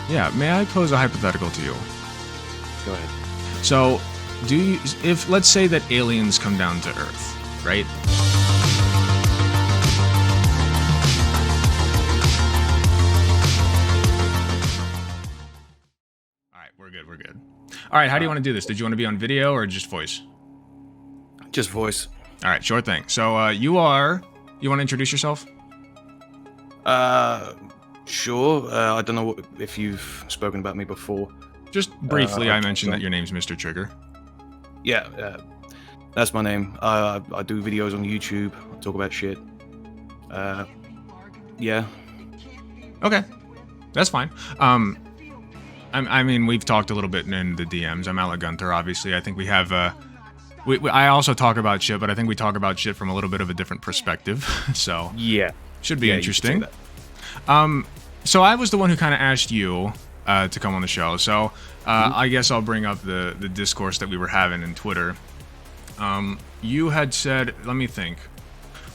Yeah, may I pose a hypothetical to you? Go ahead. So, if let's say that aliens come down to Earth, right? All right, we're good. We're good. All right, how do you want to do this? Did you want to be on video or just voice? Just voice. All right, sure thing. So, you want to introduce yourself? Sure. I don't know if you've spoken about me before. Just briefly, I mentioned that your name's Mr. Trigger. Yeah, that's my name. I do videos on YouTube. I talk about shit. Yeah. Okay, that's fine. I mean, we've talked a little bit in the DMs. I'm Alec Gunther, obviously. I think we have. I also talk about shit, but I think we talk about shit from a little bit of a different perspective. So yeah, should be interesting. So I was the one who kind of asked you to come on the show. So I guess I'll bring up the discourse that we were having in Twitter. You had said, let me think.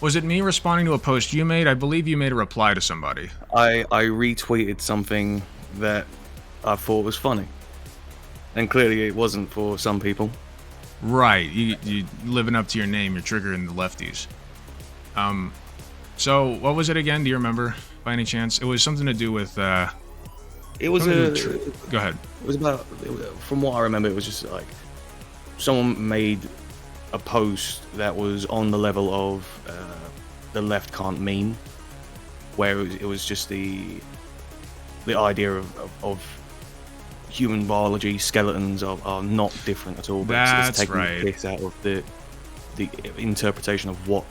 Was it me responding to a post you made? I believe you made a reply to somebody. I retweeted something that I thought was funny, and clearly it wasn't for some people. Right, you living up to your name. You're triggering the lefties. So what was it again? Do you remember by any chance? It was something to do with. It was Go ahead. It was about. From what I remember, it was just like someone made a post that was on the level of the left can't meme, where it was just the idea of human biology, skeletons are not different at all. But it's taking the piss out of the interpretation of what.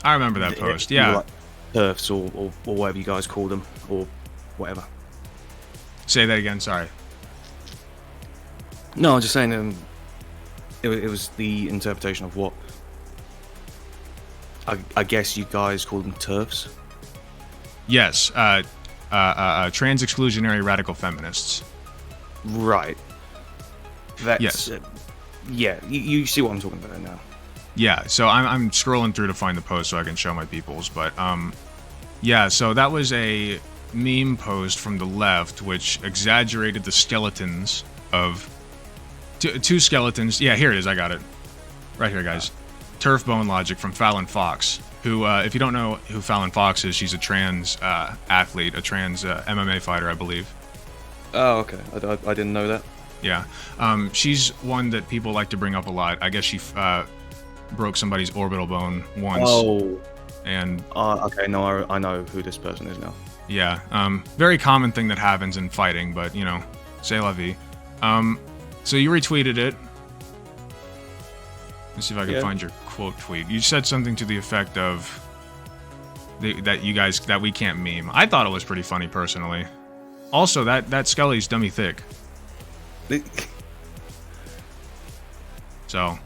I remember that post. Yeah. Like turfs or whatever you guys call them, or whatever. Say that again. Sorry. No, I'm just saying. It was the interpretation of what. I guess you guys call them turfs. Yes. Trans exclusionary radical feminists. Right. That's, yes. Yeah, you see what I'm talking about now. Yeah, so I'm scrolling through to find the post so I can show my peoples, but yeah, so that was a meme post from the left which exaggerated the skeletons of two skeletons. Yeah, here it is. I got it right here, guys. Turf bone logic from Fallon Fox, who, if you don't know who Fallon Fox is, she's a trans athlete, a trans MMA fighter, I believe. Oh, okay. I didn't know that. Yeah, she's one that people like to bring up a lot. I guess she broke somebody's orbital bone once. Oh. And okay, no, I know who this person is now. Yeah, very common thing that happens in fighting, but you know, c'est la vie. So you retweeted it. Let's see if I can find your quote tweet. You said something to the effect of that we can't meme. I thought it was pretty funny personally. Also, that Skelly's dummy thick. So.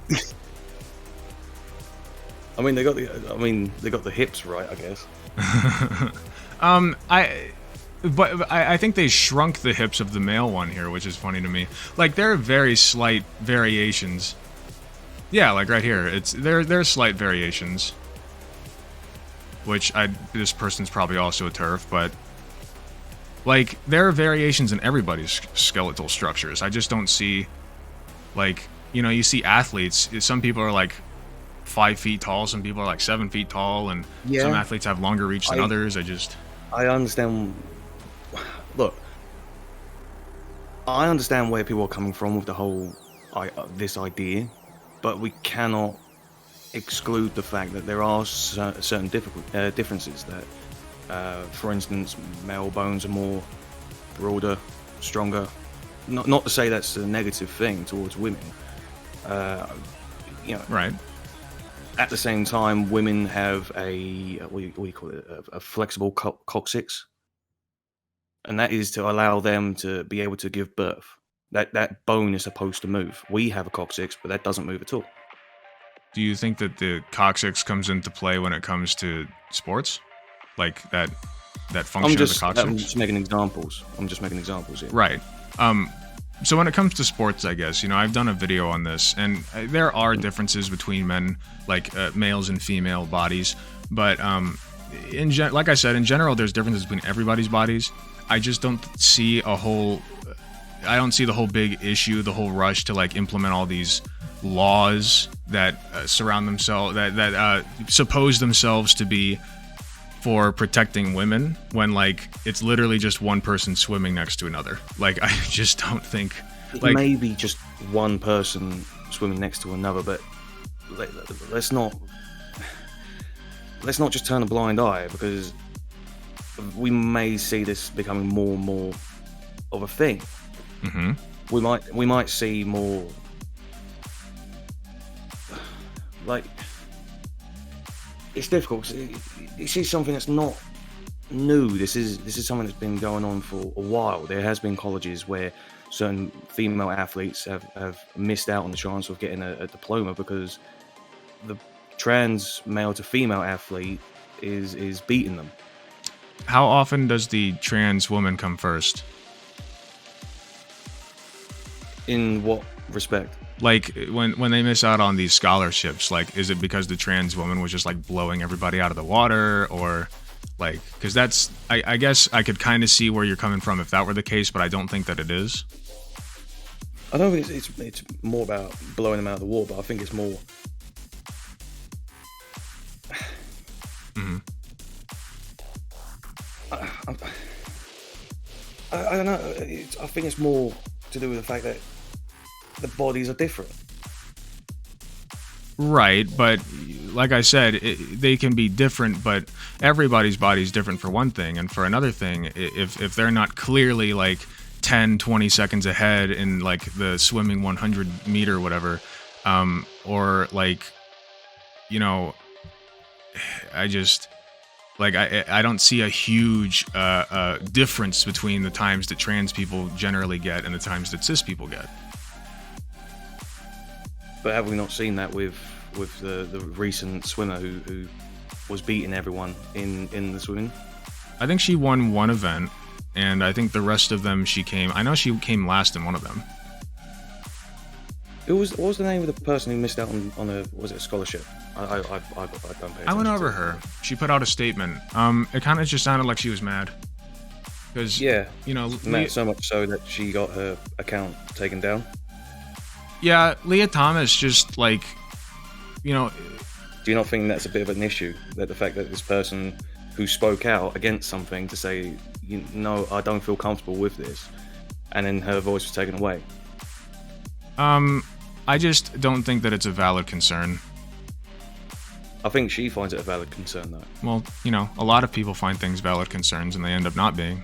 I mean, they got the hips right, I guess. I think they shrunk the hips of the male one here, which is funny to me. Like, there are very slight variations. Yeah, like right here. There's slight variations. Which this person's probably also a turf, but like there are variations in everybody's skeletal structures. I just don't see, like, you know, you see athletes. Some people are like 5 feet tall. Some people are like 7 feet tall, and some athletes have longer reach than others. I understand. Look, I understand where people are coming from with the whole this idea, but we cannot exclude the fact that there are certain differences. That, for instance, male bones are more broader, stronger. Not to say that's a negative thing towards women. You know, right. At the same time, women have a what do you call it? A flexible coccyx, and that is to allow them to be able to give birth. That bone is supposed to move. We have a coccyx, but that doesn't move at all. Do you think that the coccyx comes into play when it comes to sports, like that function of the coccyx? I'm just making examples. Here. Right. So when it comes to sports, I guess, you know, I've done a video on this, and there are differences between men, like males and female bodies. But like I said, in general, there's differences between everybody's bodies. I just don't see a whole. I don't see the whole big issue, the whole rush to like implement all these laws that surround themselves, that suppose themselves to be for protecting women, when like it's literally just one person swimming next to another. Like I just don't think. Like, it may be just one person swimming next to another, but let's not just turn a blind eye, because we may see this becoming more and more of a thing. Mm-hmm. We might see more, like, it's difficult. This is something that's not new. This is something that's been going on for a while. There has been colleges where certain female athletes have missed out on the chance of getting a diploma because the trans male to female athlete is beating them. How often does the trans woman come first? In what respect? Like when they miss out on these scholarships, like is it because the trans woman was just like blowing everybody out of the water, or like, because that's I guess I could kind of see where you're coming from if that were the case, but I don't think that it is. I don't think it's more about blowing them out of the water, but I think it's more. Mm-hmm. I don't know. I think it's more to do with the fact that the bodies are different. Right, but like I said, they can be different, but everybody's body is different for one thing, and for another thing, if they're not clearly like 10, 20 seconds ahead in like the swimming 100 meter or whatever, or like, you know, I just like I don't see a huge difference between the times that trans people generally get and the times that cis people get. But have we not seen that with the recent swimmer who was beating everyone in the swimming? I think she won one event, and I think the rest of them I know she came last in one of them. What was the name of the person who missed out on a scholarship? I don't pay attention. I went over her. She put out a statement. It kind of just sounded like she was mad. Because, yeah, you know... so much so that she got her account taken down. Yeah, Lia Thomas just, like, you know... Do you not think that's a bit of an issue? That the fact that this person who spoke out against something to say, no, I don't feel comfortable with this, and then her voice was taken away? I just don't think that it's a valid concern. I think she finds it a valid concern, though. Well, you know, a lot of people find things valid concerns, and they end up not being.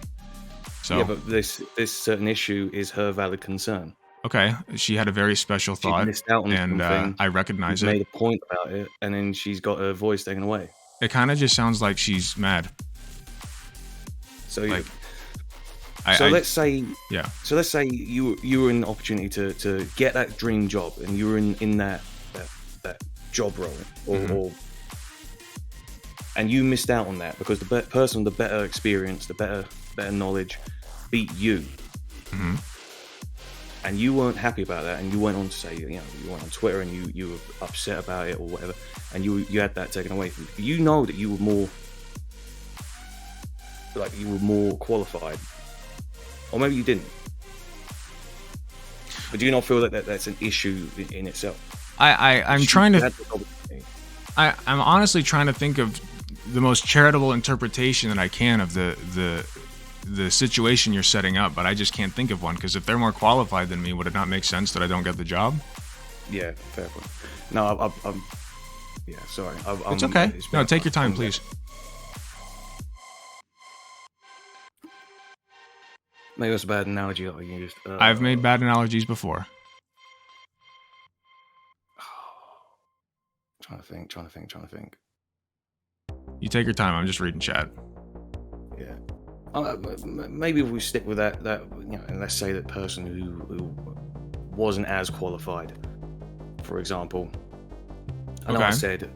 So... Yeah, but this certain issue is her valid concern. Okay, she had a very special thought, missed out on and something. I recognize it. Made a point about it, and then she's got her voice taken away. It kind of just sounds like she's mad. So, like, let's say, yeah. So let's say you were in the opportunity to get that dream job, and you were in that job role, or and you missed out on that because the person with the better experience, the better knowledge, beat you. Mm-hmm. And you weren't happy about that, and you went on to say, you went on Twitter and you were upset about it or whatever, and you had that taken away from you. You know that you were more qualified, or maybe you didn't. But do you not feel that that's an issue in itself? I'm honestly trying to think of the most charitable interpretation that I can of the situation you're setting up, but I just can't think of one, because if they're more qualified than me, would it not make sense that I don't get the job? Yeah, fair point. No, I'm yeah, sorry. It's okay. No, take your time, please. Maybe that's a bad analogy that I used. I've made bad analogies before. Trying to think. You take your time. I'm just reading chat. Yeah. Maybe if we stick with that, and let's say that person who wasn't as qualified, for example. I know I said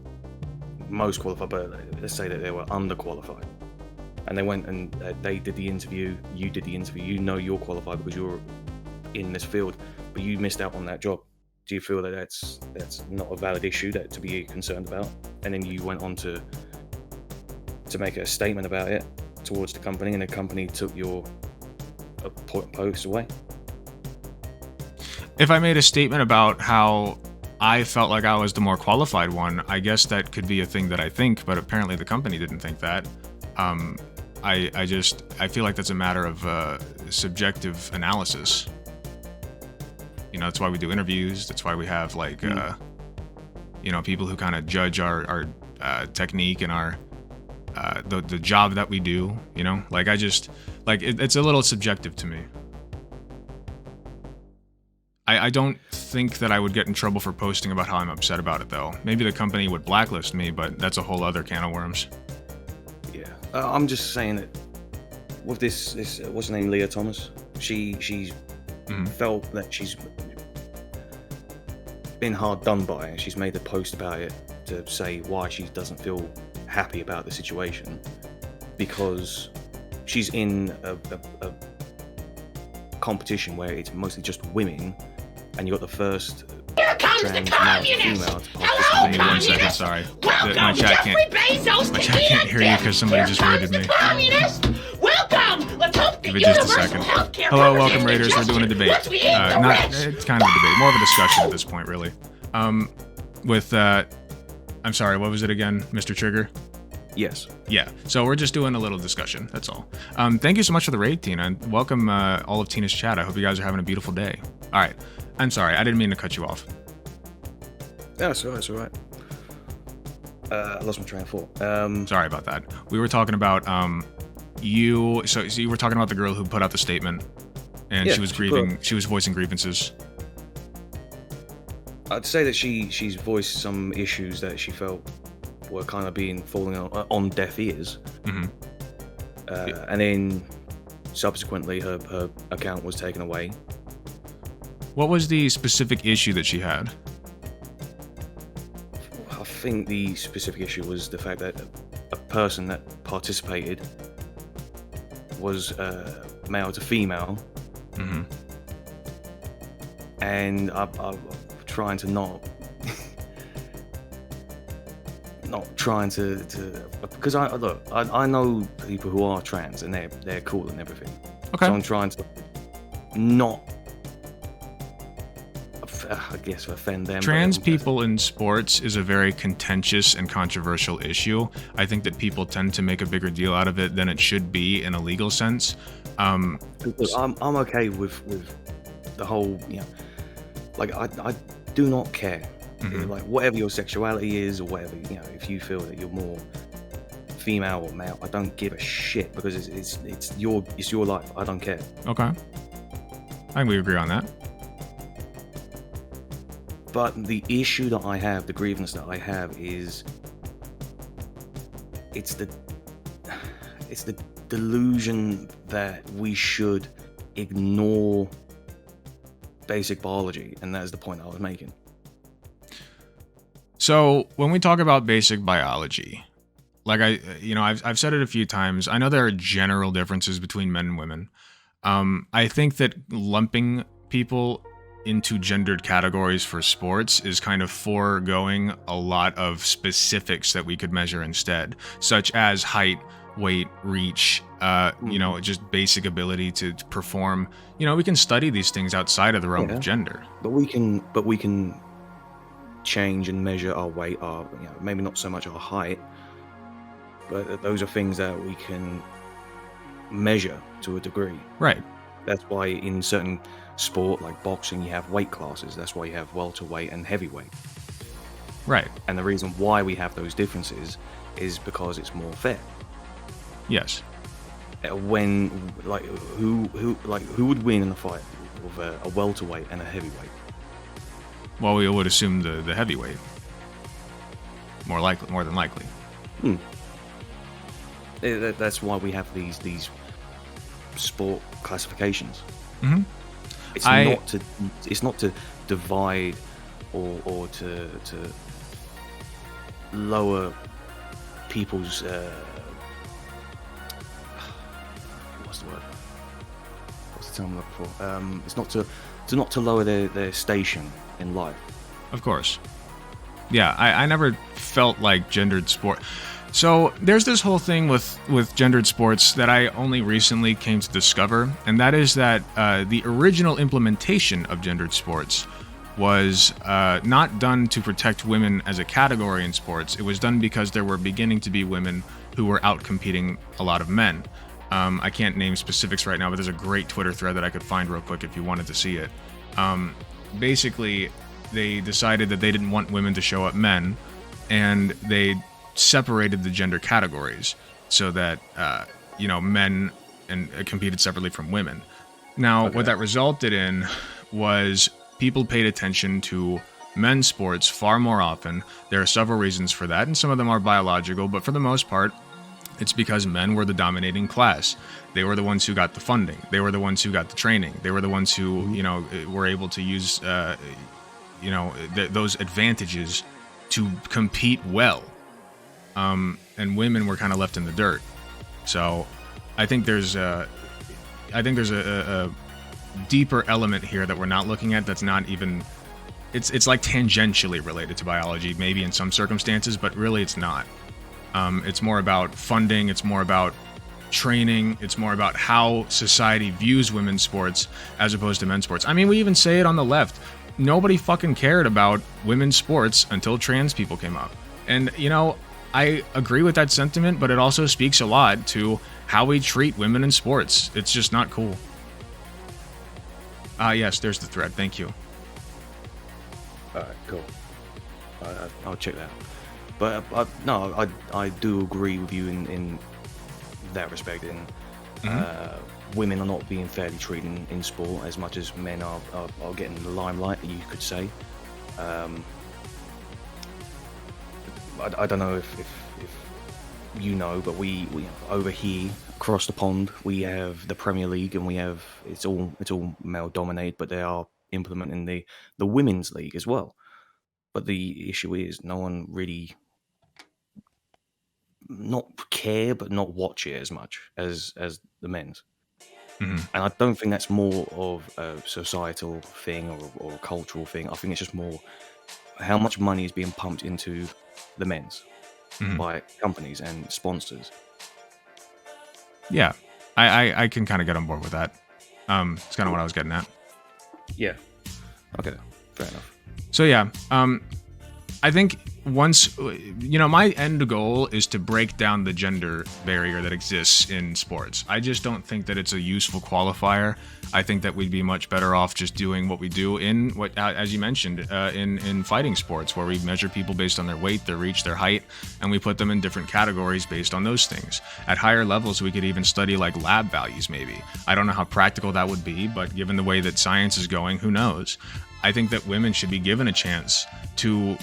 most qualified, but let's say that they were underqualified, and they went and they did the interview. You did the interview. You know you're qualified because you're in this field, but you missed out on that job. Do you feel that that's not a valid issue to be concerned about? And then you went on to make a statement about it towards the company, and the company took your a post away. If I made a statement about how I felt like I was the more qualified one, I guess that could be a thing that I think, but apparently the company didn't think that. I feel like that's a matter of subjective analysis. You know, that's why we do interviews. That's why we have like, you know, people who kind of judge our technique and our the job that we do. You know, like it's a little subjective to me. I don't think that I would get in trouble for posting about how I'm upset about it, though. Maybe the company would blacklist me, but that's a whole other can of worms. Yeah, I'm just saying that with this what's her name, Lia Thomas. She's felt that she's been hard done by, and she's made a post about it to say why she doesn't feel happy about the situation, because she's in a competition where it's mostly just women, and you got the first trans male female to participate. 1 second, sorry. My chat can't hear you because somebody just raided me. Give it just a second. Hello, welcome Raiders. We're doing a debate. It's kind of a debate, more of a discussion at this point, really. I'm sorry, what was it again, Mr. Trigger? Yes. Yeah, so we're just doing a little discussion, that's all. Thank you so much for the raid, Tina, and welcome all of Tina's chat. I hope you guys are having a beautiful day. All right, I'm sorry, I didn't mean to cut you off. Yeah, it's all right. I lost my train of thought. Sorry about that. We were talking about you were talking about the girl who put out the statement, and Yeah, she was voicing grievances. I'd say that she's voiced some issues that she felt were kind of falling on deaf ears. And then subsequently her account was taken away. What was the specific issue that she had? I think the specific issue was the fact that a person that participated was male to female. And I'm trying to not trying to because I know people who are trans and they're cool and everything. Okay. So I'm trying to not, I guess, offend them. Trans people in sports is a very contentious and controversial issue. I think that people tend to make a bigger deal out of it than it should be in a legal sense. Because I'm okay with the whole, you know, like I do not care. Like whatever your sexuality is or whatever, you know, if you feel that you're more female or male, I don't give a shit, because it's your life. I don't care. Okay. I think we agree on that. But the issue that I have, the grievance that I have, is it's the delusion that we should ignore basic biology, and that is the point I was making. So when we talk about basic biology, like I've said it a few times. I know there are general differences between men and women. I think that lumping people into gendered categories for sports is kind of foregoing a lot of specifics that we could measure instead, such as height, weight, reach, just basic ability to perform. You know, we can study these things outside of the realm of gender. But we can change and measure our weight, maybe not so much our height, but those are things that we can measure to a degree. Right. That's why in certain sport like boxing you have weight classes. That's why you have welterweight and heavyweight. Right. And the reason why we have those differences is because it's more fair. Yes. When who would win in a fight with a welterweight and a heavyweight? Well, we would assume the heavyweight. More than likely. That's why we have these sport classifications. It's not to divide or to lower people's what's the word? What's the term I'm looking for? It's not to lower their station in life. Of course. Yeah, I never felt like gendered sport. So there's this whole thing with gendered sports that I only recently came to discover, and that is that the original implementation of gendered sports was not done to protect women as a category in sports. It was done because there were beginning to be women who were out competing a lot of men. I can't name specifics right now, but there's a great Twitter thread that I could find real quick if you wanted to see it. Basically, they decided that they didn't want women to show up men, and they separated the gender categories so that men competed separately from women. Now, what that resulted in was people paid attention to men's sports far more often. There are several reasons for that, and some of them are biological, but for the most part, it's because men were the dominating class. They were the ones who got the funding. They were the ones who got the training. They were the ones who, were able to use, those advantages to compete well. And women were kind of left in the dirt. So I think there's a deeper element here that we're not looking at. That's not even, it's like tangentially related to biology, maybe in some circumstances, but really it's not. It's more about funding. It's more about training. It's more about how society views women's sports as opposed to men's sports. I mean, we even say it on the left. Nobody fucking cared about women's sports until trans people came up. And, I agree with that sentiment, but it also speaks a lot to how we treat women in sports. It's just not cool. Yes, there's the thread. Thank you. All right, cool. I'll check that. But I do agree with you in that respect. Women are not being fairly treated in sport as much as men are getting the limelight, you could say. I don't know if but we over here across the pond we have the Premier League, and it's all male dominated, but they are implementing the women's league as well. But the issue is no one really not care but not watch it as much as the men's. And I don't think that's more of a societal thing or a cultural thing. I think it's just more how much money is being pumped into the men's by companies and sponsors. Yeah, I can kind of get on board with that. It's kind of what I was getting at. Yeah. Okay, fair enough. So yeah, I think once, my end goal is to break down the gender barrier that exists in sports. I just don't think that it's a useful qualifier. I think that we'd be much better off just doing what we do in what, as you mentioned, in fighting sports, where we measure people based on their weight, their reach, their height, and we put them in different categories based on those things. At higher levels, we could even study like lab values, maybe. I don't know how practical that would be, but given the way that science is going, who knows? I think that women should be given a chance to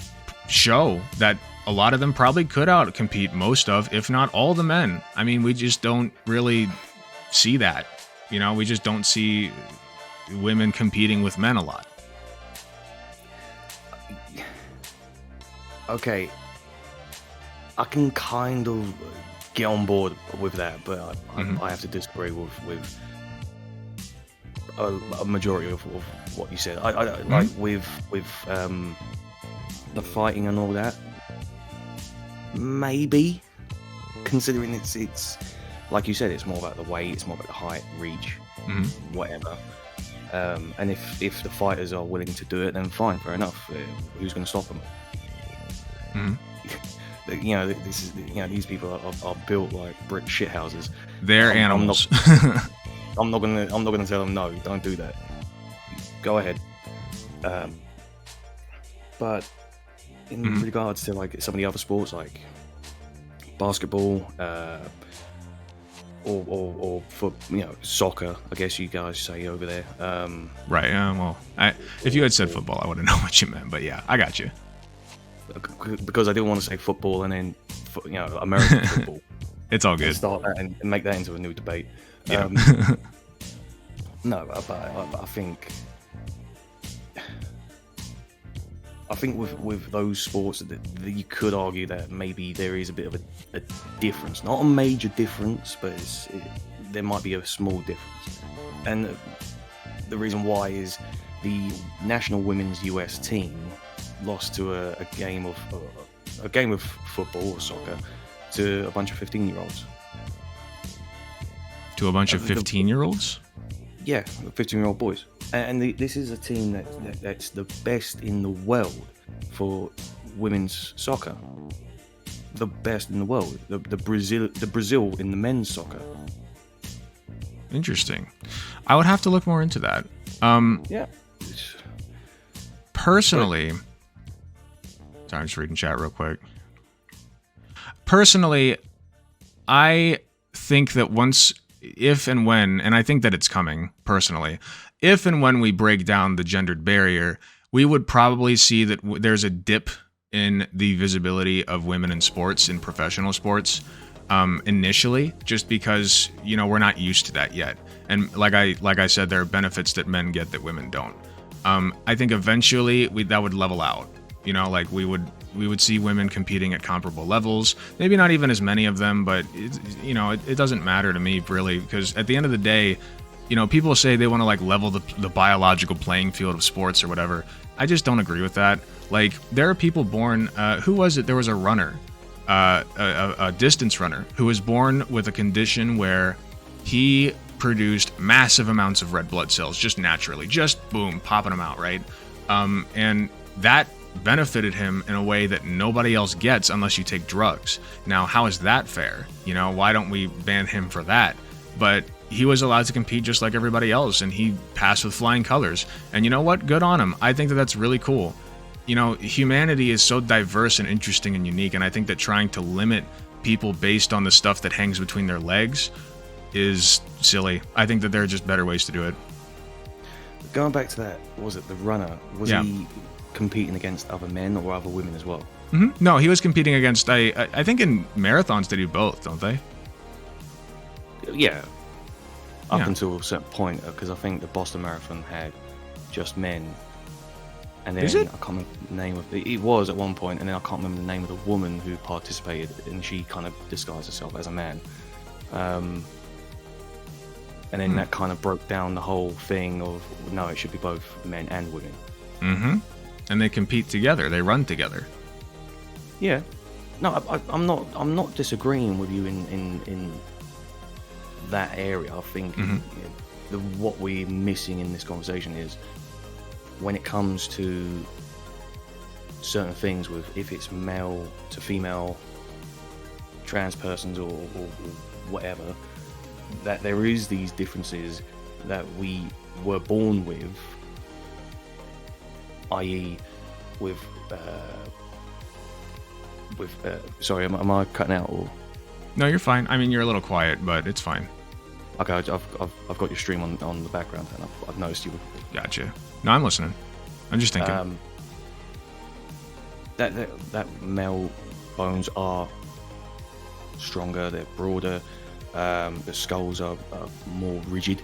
show that a lot of them probably could outcompete most of, if not all, the men. I mean, we just don't really see that. We just don't see women competing with men a lot. Okay, I can kind of get on board with that, but I have to disagree with a majority of what you said. I like with the fighting and all that. Maybe, considering it's like you said, it's more about the weight, it's more about the height, reach, whatever. And if the fighters are willing to do it, then fine, fair enough. Who's going to stop them? These people are built like brick shithouses. They're animals. I'm not gonna tell them no, don't do that. Go ahead. But in regards to like some of the other sports, like basketball, or soccer, I guess you guys say over there. Right. Well, if you had said football, I wouldn't know what you meant. But yeah, I got you. Because I didn't want to say football and then American football. It's all good. Start that and make that into a new debate. Yeah. No, but I think with those sports that you could argue that maybe there is a bit of a difference, not a major difference, but there might be a small difference. And the reason why is the national women's US team lost to a game of football or soccer to a bunch of 15-year-olds. To a bunch of 15-year-olds? Yeah, 15-year-old boys. And this is a team that's the best in the world for women's soccer. The best in the world. The Brazil in the men's soccer. Interesting. I would have to look more into that. Yeah. Personally, sorry, I'm just reading chat real quick. Personally, I think that if and when, and I think that it's coming personally, if and when we break down the gendered barrier, we would probably see that there's a dip in the visibility of women in sports, in professional sports, initially, just because, we're not used to that yet. And like I said, there are benefits that men get that women don't. I think eventually that would level out. We would see women competing at comparable levels. Maybe not even as many of them, but it doesn't matter to me really, because at the end of the day, people say they want to level the biological playing field of sports or whatever. I just don't agree with that. There are people born. Who was it? There was a runner, a distance runner, who was born with a condition where he produced massive amounts of red blood cells just naturally, just boom, popping them out, right? And that benefited him in a way that nobody else gets unless you take drugs. Now, how is that fair? Why don't we ban him for that? But he was allowed to compete just like everybody else, and he passed with flying colors. And you know what? Good on him. I think that that's really cool. Humanity is so diverse and interesting and unique, and I think that trying to limit people based on the stuff that hangs between their legs is silly. I think that there are just better ways to do it. Going back to that, was it the runner? Was he competing against other men or other women as well? Mm-hmm. No, he was competing against, I think in marathons they do both, don't they? Yeah. Up until a certain point, because I think the Boston Marathon had just men. And then I can't remember the name of it. It was at one point, and then I can't remember the name of the woman who participated, and she kind of disguised herself as a man. And then that kind of broke down the whole thing of, no, it should be both men and women. Mm-hmm. And they compete together. They run together. Yeah. No, I'm not disagreeing with you in that area. I think what we're missing in this conversation is when it comes to certain things, with if it's male to female, trans persons or whatever, that there is these differences that we were born with, i.e. with sorry, am I cutting out? Or? No, you're fine. I mean, you're a little quiet, but it's fine. Okay, I've got your stream on the background, and I've noticed you. Gotcha. No, I'm listening. I'm just thinking. That male bones are stronger. They're broader. The skulls are more rigid.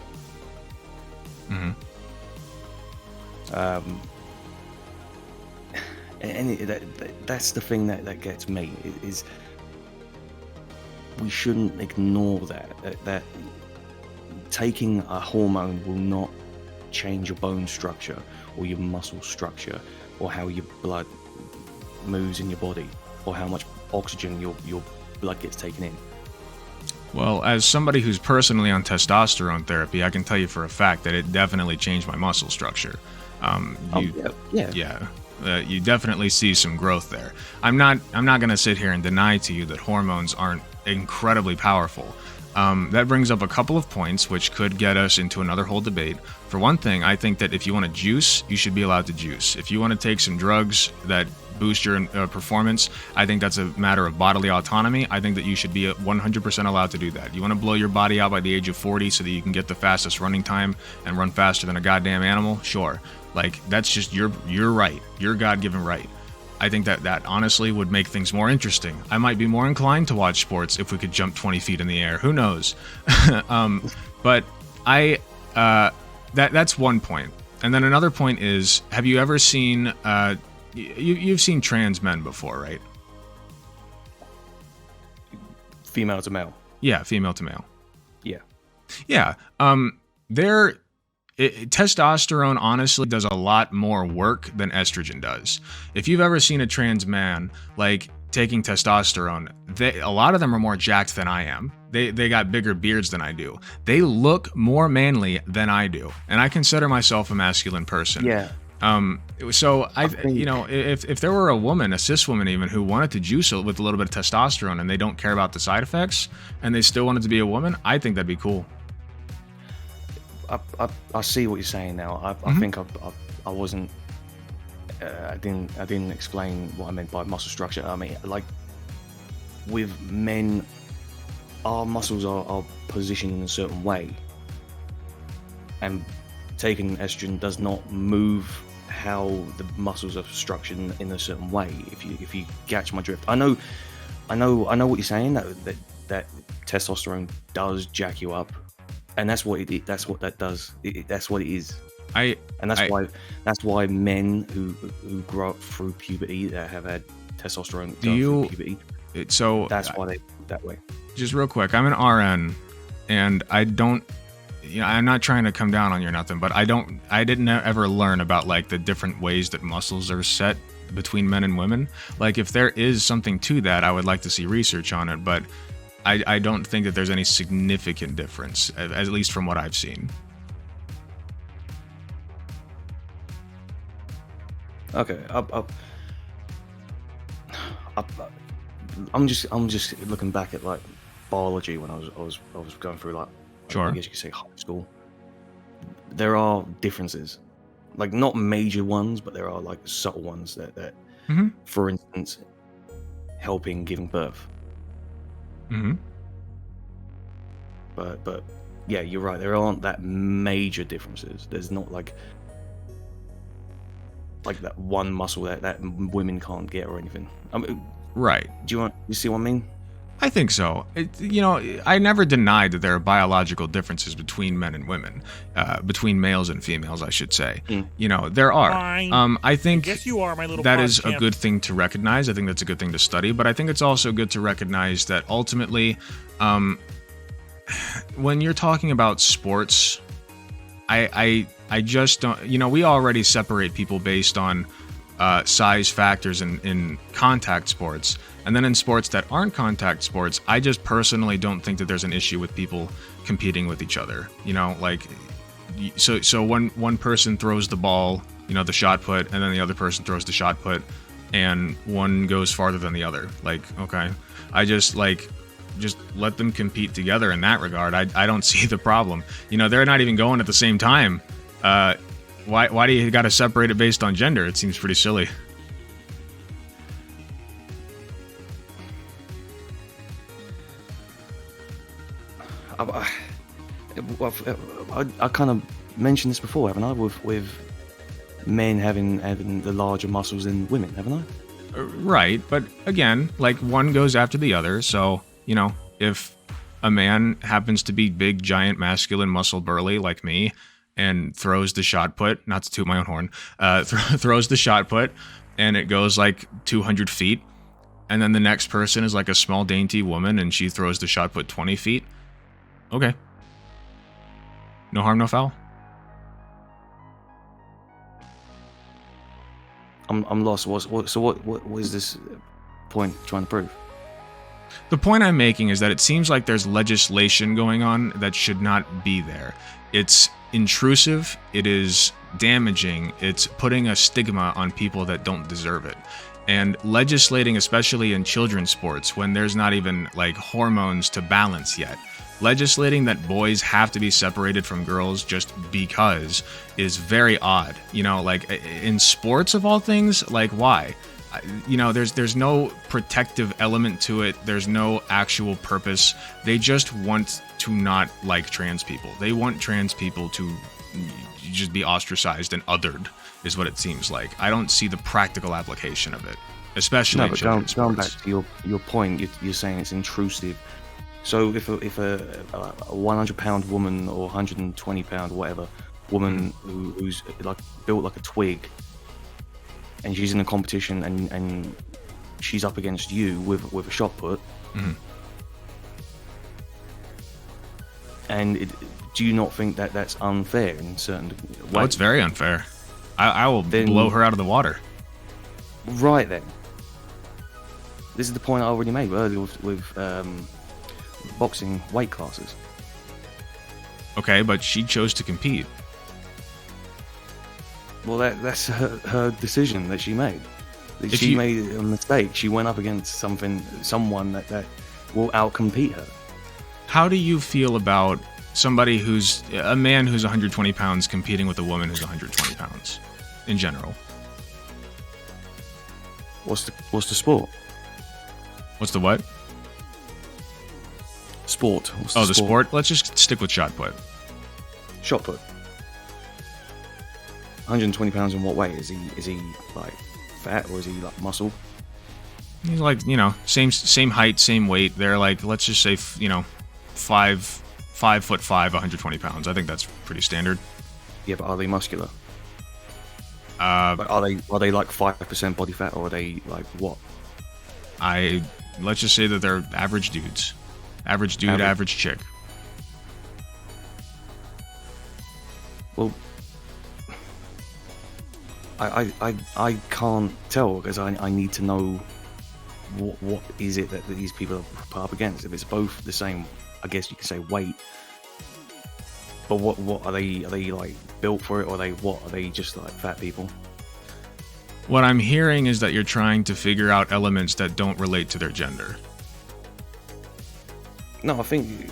Mm-hmm. And that's the thing that gets me, is we shouldn't ignore that taking a hormone will not change your bone structure or your muscle structure or how your blood moves in your body or how much oxygen your blood gets taken in. Well, as somebody who's personally on testosterone therapy, I can tell you for a fact that it definitely changed my muscle structure. You definitely see some growth there. I'm not going to sit here and deny to you that hormones aren't incredibly powerful. That brings up a couple of points which could get us into another whole debate. For one thing, I think that if you want to juice, you should be allowed to juice. If you want to take some drugs that boost your performance, I think that's a matter of bodily autonomy. I think that you should be 100% allowed to do that. You want to blow your body out by the age of 40 so that you can get the fastest running time and run faster than a goddamn animal? Sure. That's just your right, your God-given right. I think that honestly would make things more interesting. I might be more inclined to watch sports if we could jump 20 feet in the air. Who knows? But that's one point. And then another point is, have you ever seen you've seen trans men before, right? Female to male. Yeah, female to male. Yeah. Yeah. Testosterone honestly does a lot more work than estrogen does. If you've ever seen a trans man, taking testosterone, a lot of them are more jacked than I am. They got bigger beards than I do. They look more manly than I do, and I consider myself a masculine person. Yeah. So I think, if there were a woman, a cis woman even, who wanted to juice it with a little bit of testosterone and they don't care about the side effects and they still wanted to be a woman, I think that'd be cool. I see what you're saying now. I think I wasn't. I didn't explain what I meant by muscle structure. I mean, like with men, our muscles are positioned in a certain way, and taking estrogen does not move how the muscles are structured in a certain way. If you catch my drift, I know what you're saying. That testosterone does jack you up, and that's what that does. That's what it is. That's why men who grow up through puberty that have had testosterone through puberty. So that's why they that way. Just real quick, I'm an RN, and I don't. I'm not trying to come down on you or nothing, but I didn't ever learn about like the different ways that muscles are set between men and women. Like if there is something to that, I would like to see research on it, but I don't think that there's any significant difference, at least from what I've seen. Okay, I'm just looking back at like biology when I was going through like, sure, I guess you could say high school. There are differences, like not major ones, but there are like subtle ones that for instance, helping giving birth. But yeah, you're right. There aren't that major differences. There's not like that one muscle that women can't get or anything. I mean, right. You see what I mean? I think so. I never denied that there are biological differences between men and women, between males and females, I should say. There are. Fine. I think Yes, you are, my little that is pod a good thing to recognize. I think that's a good thing to study, but I think it's also good to recognize that ultimately, when you're talking about sports, I just don't. We already separate people based on size factors in contact sports. And then in sports that aren't contact sports, I just personally don't think that there's an issue with people competing with each other. So one person throws the ball, the shot put, and then the other person throws the shot put, and one goes farther than the other. Like, okay, I just let them compete together in that regard. I don't see the problem. They're not even going at the same time. Why do you got to separate it based on gender? It seems pretty silly. I kind of mentioned this before, haven't I? With men having the larger muscles than women, haven't I? Right, but again, like one goes after the other. So if a man happens to be big, giant, masculine, muscle burly like me, and throws the shot put, not to toot my own horn, throws the shot put, and it goes like 200 feet, and then the next person is like a small, dainty woman, and she throws the shot put 20 feet. Okay. No harm, no foul. I'm lost. What is this point trying to prove? The point I'm making is that it seems like there's legislation going on that should not be there. It's intrusive, it is damaging, it's putting a stigma on people that don't deserve it. And legislating, especially in children's sports, when there's not even like hormones to balance yet, legislating that boys have to be separated from girls just because is very odd. Like in sports of all things, like why? There's no protective element to it. There's no actual purpose. They just want to not like trans people. They want trans people to just be ostracized and othered, is what it seems like. I don't see the practical application of it, especially in children's sports. Going back to your point, you're saying it's intrusive. So if a 100-pound woman or 120-pound whatever woman who's like built like a twig, and she's in a competition and she's up against you with a shot put, and do you not think that that's unfair in certain ways? Oh, it's very unfair. I will blow her out of the water. Right then. This is the point I already made earlier with boxing weight classes. Okay, but she chose to compete. Well, that's her decision that she made. She made a mistake. She went up against someone that will outcompete her. How do you feel about somebody who's a man who's 120 pounds competing with a woman who's 120 pounds in general? What's the sport? What's the what? Sport. The sport? Let's just stick with shot put. Shot put. 120 pounds in what way? Is he like fat, or is he like muscle? He's like, same height, same weight. They're like, let's just say, 5'5", 120 pounds. I think that's pretty standard. Yeah, but are they muscular? But are they like 5% body fat, or are they like what? Let's just say that they're average dudes. Average dude, average chick. Well, I can't tell, because I need to know what is it that these people are put up against. If it's both the same, I guess you could say weight. But what are they? Are they like built for it, or are they just like fat people? What I'm hearing is that you're trying to figure out elements that don't relate to their gender. No, I think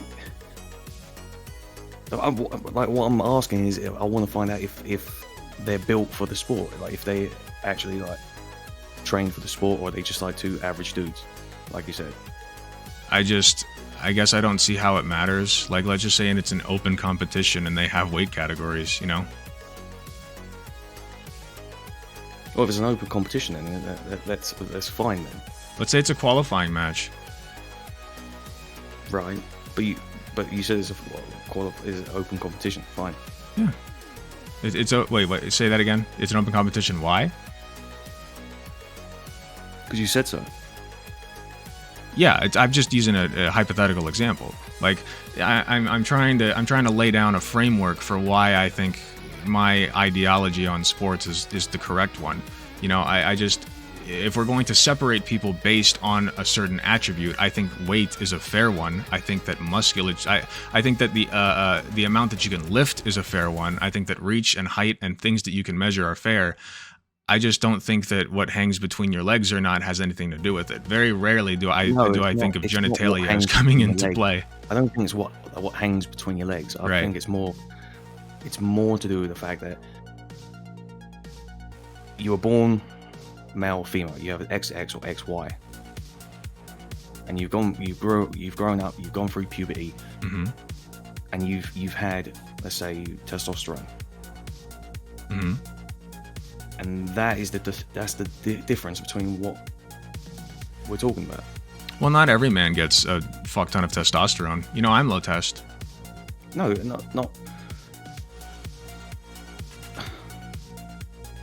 like what I'm asking is, I want to find out if they're built for the sport, like if they actually like train for the sport, or are they just like two average dudes, like you said. I guess I don't see how it matters. Like, let's just say it's an open competition and they have weight categories, Well, if it's an open competition, then that's fine then. Let's say it's a qualifying match. Right, but you said it's an open competition. Fine. Yeah. Wait. Say that again. It's an open competition. Why? Because you said so. Yeah, I'm just using a hypothetical example. Like, I'm trying to lay down a framework for why I think my ideology on sports is the correct one. If we're going to separate people based on a certain attribute, I think weight is a fair one. I think that musculature, I think that the amount that you can lift is a fair one. I think that reach and height and things that you can measure are fair. I just don't think that what hangs between your legs or not has anything to do with it. Very rarely do I think of genitalia as coming into play. I don't think it's what hangs between your legs. I think it's more to do with the fact that you were born male or female. You have an XX or XY, and you've grown up, you've gone through puberty, mm-hmm. and you've had, let's say, testosterone. Mm-hmm. And that's the difference between what we're talking about. Well, not every man gets a fuck ton of testosterone. I'm low test. No, not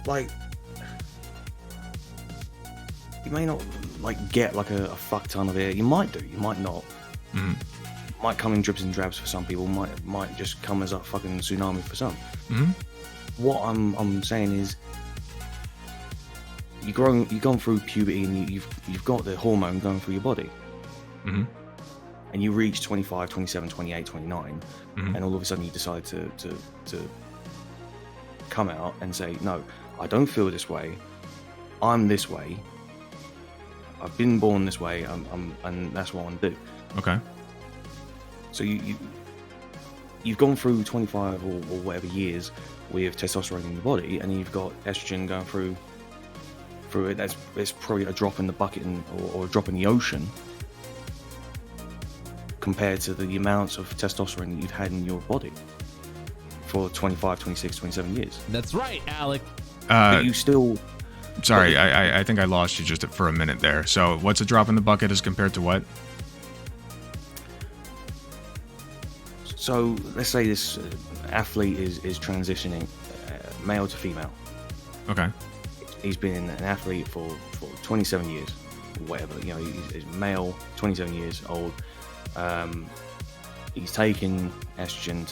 like, you may not like get like a fuck ton of it. You might do. You might not. Mm-hmm. Might come in drips and drabs for some people. Might just come as a fucking tsunami for some. Mm-hmm. What I'm saying is, you've gone through puberty, and you've got the hormone going through your body. Mm-hmm. And you reach 25, 27, 28, 29, mm-hmm. and all of a sudden you decide to come out and say, no, I don't feel this way. I'm this way. I've been born this way. And that's what I want to do. Okay. So you've gone through 25 or whatever years with testosterone in your body, and you've got estrogen going through it. That's probably a drop in the bucket or a drop in the ocean compared to the amounts of testosterone that you've had in your body for 25, 26, 27 years. That's right, Alec. But you still... Sorry, I think I lost you just for a minute there. So what's a drop in the bucket as compared to what? So let's say this athlete is transitioning male to female. Okay. He's been an athlete for 27 years, whatever. He's male, 27 years old. He's taking estrogen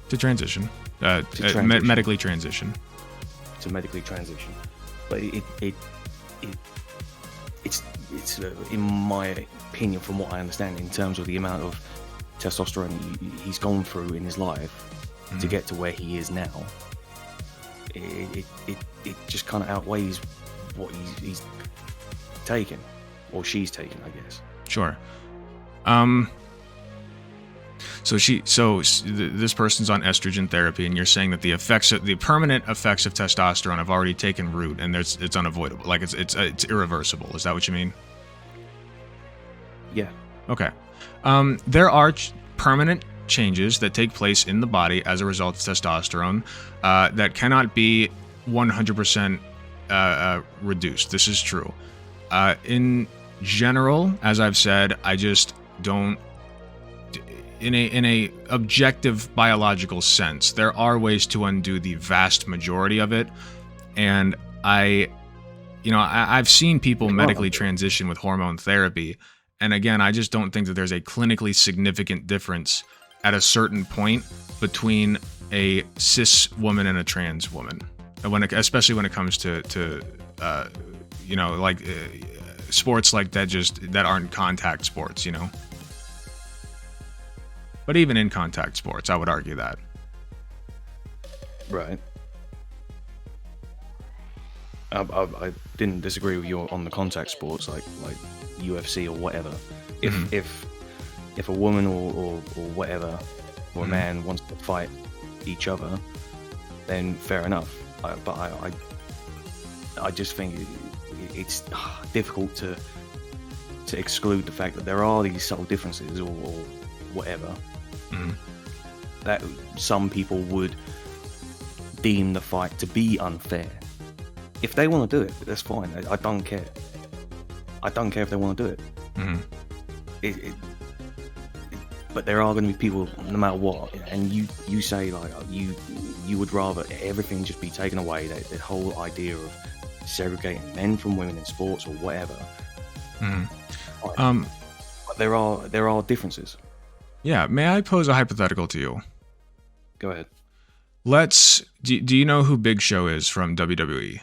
to transition. Medically transition. To medically transition, but it's in my opinion, from what I understand, in terms of the amount of testosterone he's gone through in his life to get to where he is now, it just kind of outweighs what he's taken, or she's taken, I guess. Sure. So this person's on estrogen therapy, and you're saying that the permanent effects of testosterone have already taken root, and it's unavoidable. Like it's irreversible. Is that what you mean? Yeah. Okay. There are permanent changes that take place in the body as a result of testosterone that cannot be 100% reduced. This is true. In general, as I've said, I just don't. In a objective biological sense, there are ways to undo the vast majority of it, and I've seen people medically transition with hormone therapy, and again, I just don't think that there's a clinically significant difference at a certain point between a cis woman and a trans woman, especially when it comes to sports like that aren't contact sports, But even in contact sports, I would argue that. Right. I didn't disagree with you on the contact sports, like UFC or whatever. If a woman or whatever, or a man wants to fight each other, then fair enough. But I just think it's difficult to exclude the fact that there are these subtle differences or whatever. That some people would deem the fight to be unfair. If they want to do it, that's fine. I don't care. I don't care if they want to do it. But there are going to be people, no matter what, and you say like you would rather everything just be taken away. That whole idea of segregating men from women in sports or whatever. But there are differences. Yeah, may I pose a hypothetical to you? Go ahead. Do you know who Big Show is from WWE?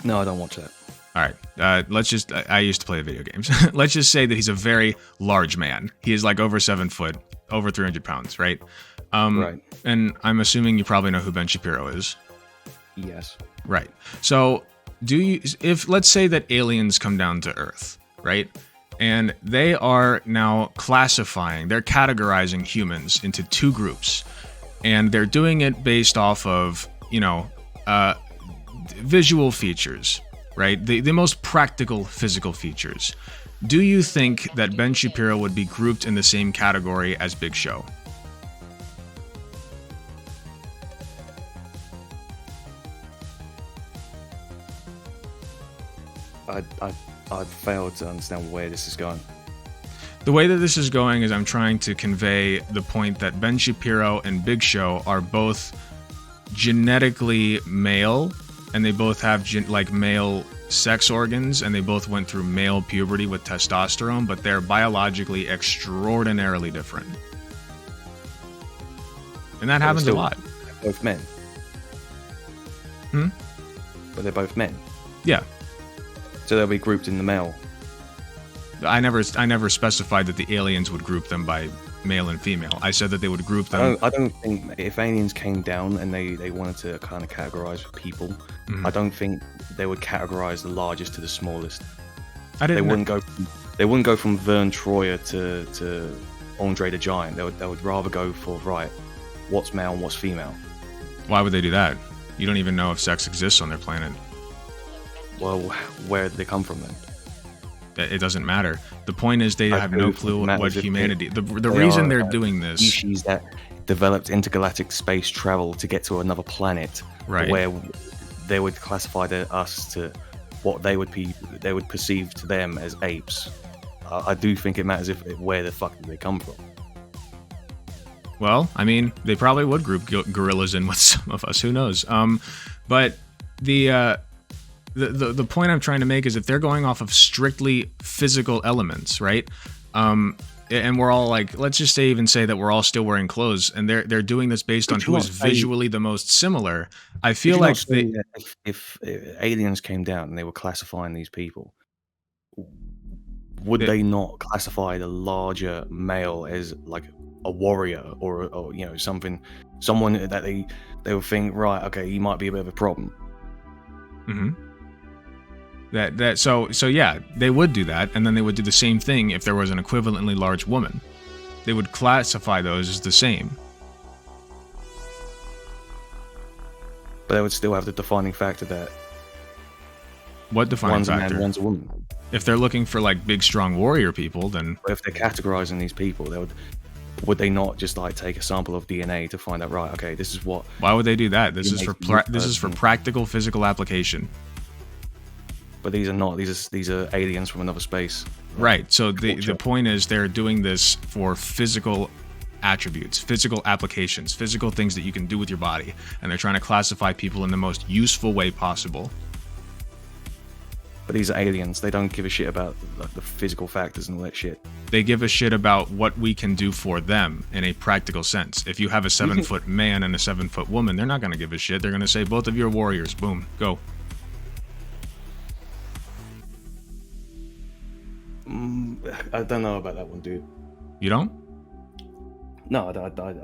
No, I don't watch that. All right, I used to play video games. Let's just say that he's a very large man. He is like over 7 foot, over 300 pounds, right? Right. And I'm assuming you probably know who Ben Shapiro is. Yes. Right. So if let's say that aliens come down to Earth, right? And they are now they're categorizing humans into 2 groups. And they're doing it based off of, visual features, right? The most practical physical features. Do you think that Ben Shapiro would be grouped in the same category as Big Show? I failed to understand where this is going. The way that this is going is I'm trying to convey the point that Ben Shapiro and Big Show are both genetically male, and they both have male sex organs, and they both went through male puberty with testosterone, but they're biologically extraordinarily different. And that happens a lot. They're both men. But they're both men. Yeah. So they'll be grouped in the male. I never specified that the aliens would group them by male and female. I said that they would group them. I don't think if aliens came down and they wanted to kind of categorize people, I don't think they would categorize the largest to the smallest. They wouldn't go from Vern Troyer to Andre the Giant. They would rather go for what's male and what's female. Why would they do that? You don't even know if sex exists on their planet. Well, where did they come from then? It doesn't matter. The point is they have no clue what humanity. The reason they're doing this. Species that developed intergalactic space travel to get to another planet, right? Where they would classify us to what they would perceive to them as apes. I do think it matters where the fuck did they come from. Well, I mean, they probably would group gorillas in with some of us. Who knows? But the point I'm trying to make is if they're going off of strictly physical elements, right? and we're all like, let's just even say that we're all still wearing clothes, and they're doing this based on who is visually the most similar. I feel like if aliens came down and they were classifying these people, would they not classify the larger male as like a warrior or you know, someone that they would think, right, okay, he might be a bit of a problem. So yeah, they would do that, and then they would do the same thing if there was an equivalently large woman. They would classify those as the same. But they would still have the defining factor that what defining factor? One's a man, one's a woman. If they're looking for like big, strong warrior people, then if they're categorizing these people, would they not just like take a sample of DNA to find out, right, okay, this is what? Why would they do that? This is for practical physical application. But these are not. These are aliens from another space. Right. So the point is they're doing this for physical attributes, physical applications, physical things that you can do with your body, and they're trying to classify people in the most useful way possible. But these are aliens. They don't give a shit about the physical factors and all that shit. They give a shit about what we can do for them in a practical sense. If you have a 7-foot man and a 7-foot woman, they're not going to give a shit. They're going to say, both of you are warriors. Boom. Go. I don't know about that one, dude. You don't? No,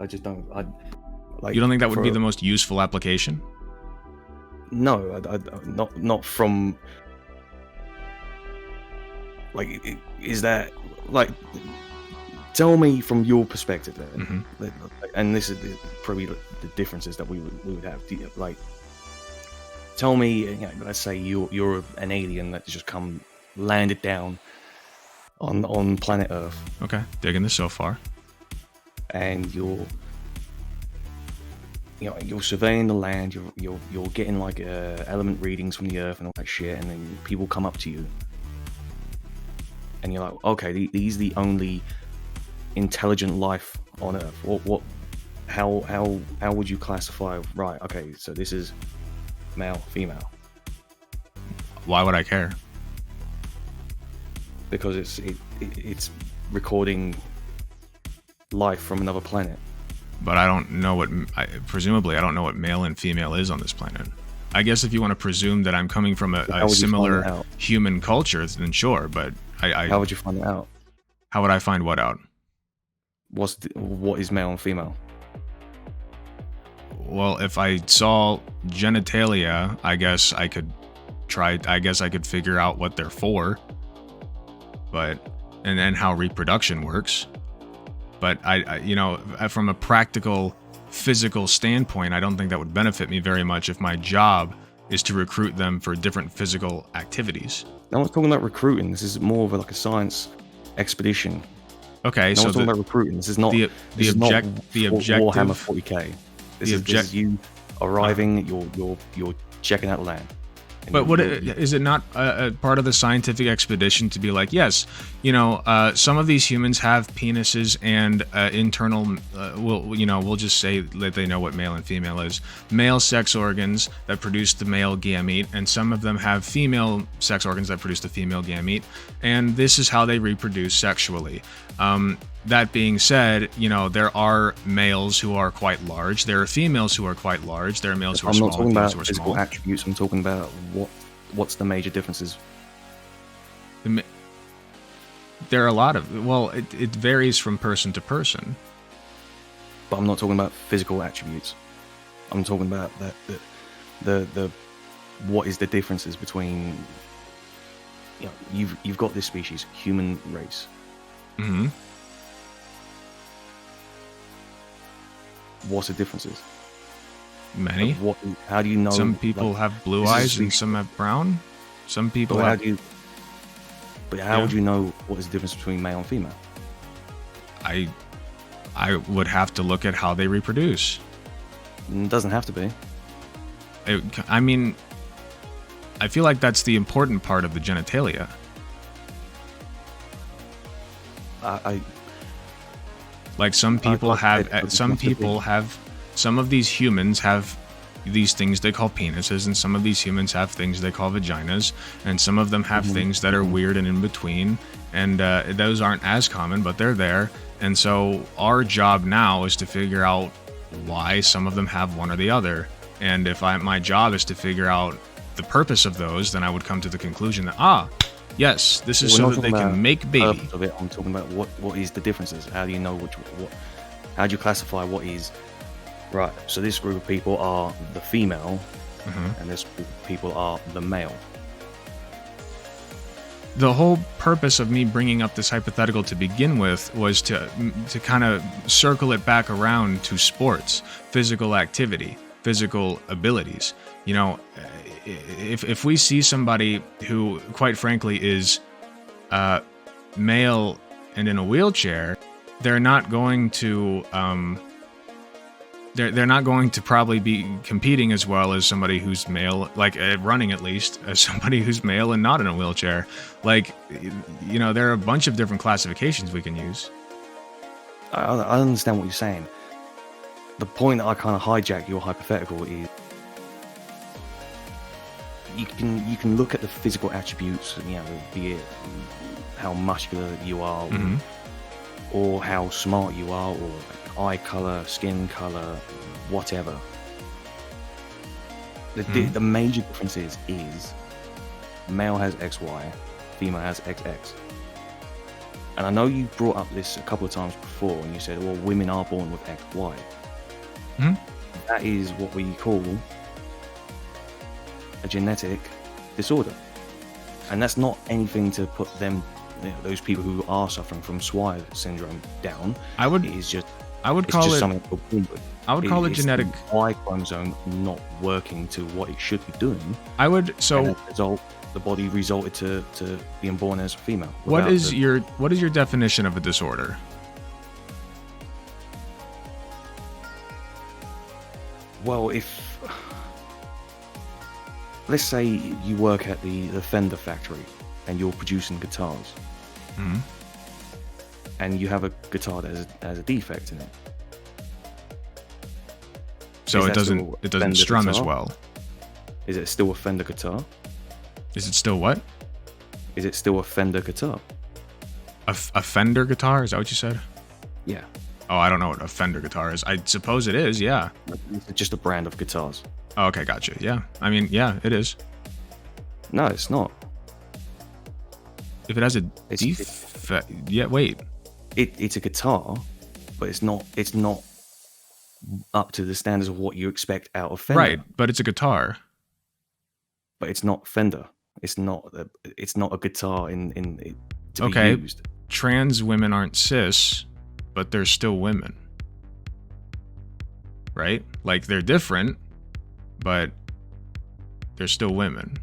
I just don't. You don't think that would be the most useful application? No, not from. Like, is that like? Tell me from your perspective, then, and this is probably the differences that we would have. Like, tell me, you know, let's say you're an alien that just landed down on planet Earth. Okay, digging this so far. And you're surveying the land. You're getting like element readings from the Earth and all that shit. And then people come up to you, and you're like, okay, these are the only intelligent life on Earth. What? How would you classify? Right. Okay. So this is male, female. Why would I care? Because it's recording life from another planet. But I don't know presumably I don't know what male and female is on this planet. I guess if you want to presume that I'm coming from a similar human culture, then sure. But how would you find it out? How would I find what out? What is male and female? Well, if I saw genitalia, I guess I could figure out what they're for. And then how reproduction works. But I from a practical, physical standpoint, I don't think that would benefit me very much if my job is to recruit them for different physical activities. No one's talking about recruiting. This is more of like a science expedition. Okay, no one's talking about recruiting. This is not the objective Warhammer 40k. This is you arriving. You're checking out the land. But is it not a part of the scientific expedition to be like, yes, some of these humans have penises and internal, we'll just say that they know what male and female is, male sex organs that produce the male gamete, and some of them have female sex organs that produce the female gamete, and this is how they reproduce sexually. That being said, there are males who are quite large. There are females who are quite large. There are males who are small. I'm not talking about physical attributes. I'm talking about what's the major differences. There are a lot of. Well, it varies from person to person. But I'm not talking about physical attributes. I'm talking about the what is the differences between. You've got this species, human race. Mm-hmm. What's the differences? Many. How do you know? Some people have blue eyes and some have brown. Some people but have. How would you know what is the difference between male and female? I would have to look at how they reproduce. It doesn't have to be. I feel like that's the important part of the genitalia. Like some people some of these humans have these things they call penises, and some of these humans have things they call vaginas, and some of them have things that are weird and in between, and those aren't as common, but they're there. And so our job now is to figure out why some of them have one or the other. And if my job is to figure out the purpose of those, then I would come to the conclusion that, yes, this is so that they can make baby. Of it, I'm talking about what is the differences. How do you know how do you classify what is right? So this group of people are the female, and this group of people are the male. The whole purpose of me bringing up this hypothetical to begin with was to kind of circle it back around to sports, physical activity, physical abilities. You know, if we see somebody who, quite frankly, is male and in a wheelchair, they're not going to they're not going to probably be competing as well as somebody who's male, like running at least, as somebody who's male and not in a wheelchair. Like, you know, there are a bunch of different classifications we can use. I understand what you're saying. The point that I kind of hijack your hypothetical is you can look at the physical attributes, you know, be it how muscular you are, or how smart you are, or eye color, skin color, whatever. The major difference is male has XY, female has XX. And I know you brought up this a couple of times before, and you said, well, women are born with XY. That is what we call a genetic disorder. And that's not anything to put them, you know, those people who are suffering from Swyer syndrome down. I would call it genetic. Y chromosome not working to what it should be doing. And as a result, the body resulted to being born as a female. What is your definition of a disorder? Well, if let's say you work at the Fender factory and you're producing guitars, and you have a guitar that has a defect in it, so it doesn't strum guitar? As well. Is it still a Fender guitar? Is it still what? Is it still a Fender guitar? A Fender guitar? Is that what you said? Yeah. Oh, I don't know what a Fender guitar is. I suppose it is, yeah. It's just a brand of guitars. Oh, okay, gotcha. Yeah. I mean, yeah, it is. No, it's not. If it has a defect... Yeah, wait. It's a guitar, but it's not up to the standards of what you expect out of Fender. Right, but it's a guitar. But it's not Fender. It's not a guitar to be used. Trans women aren't cis, but they're still women. Right? Like, they're different, but they're still women.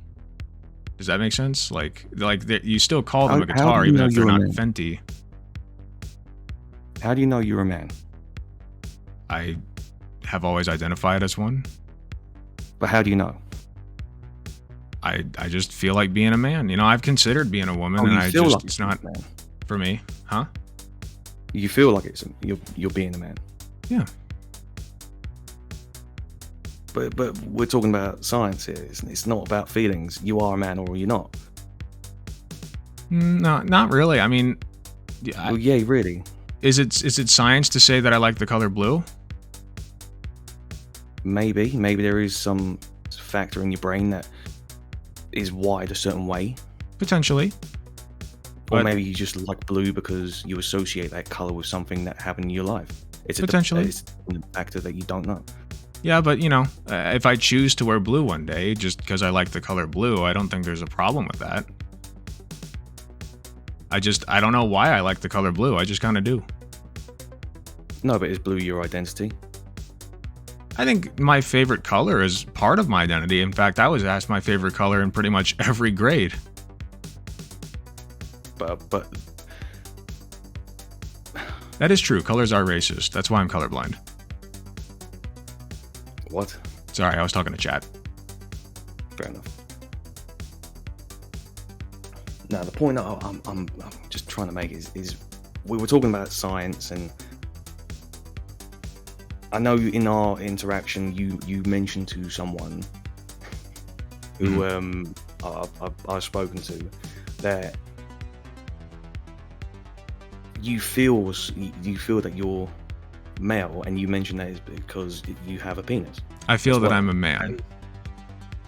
Does that make sense? Like you still call them a guitar even if they're not Fenty. How do you know you're a man? I have always identified as one. But how do you know? I just feel like being a man. You know, I've considered being a woman, and it's not for me. Huh? You feel like you're being a man. Yeah. But we're talking about science here. It's not about feelings. You are a man or you're not. No, not really. I mean, well, yeah, really. Is it science to say that I like the color blue? Maybe there is some factor in your brain that is wired a certain way. Potentially. Or maybe you just like blue because you associate that color with something that happened in your life. It's potentially a factor that you don't know. Yeah, but you know, if I choose to wear blue one day just because I like the color blue, I don't think there's a problem with that. I don't know why I like the color blue. I just kind of do. No, but is blue your identity? I think my favorite color is part of my identity. In fact, I was asked my favorite color in pretty much every grade. But that is true. Colors are racist. That's why I'm colorblind. What? Sorry, I was talking to chat. Fair enough. Now, the point that I'm just trying to make is we were talking about science and I know in our interaction you mentioned to someone who I've spoken to that you feel that you're male, and you mentioned that is because you have a penis. I feel that I'm a man.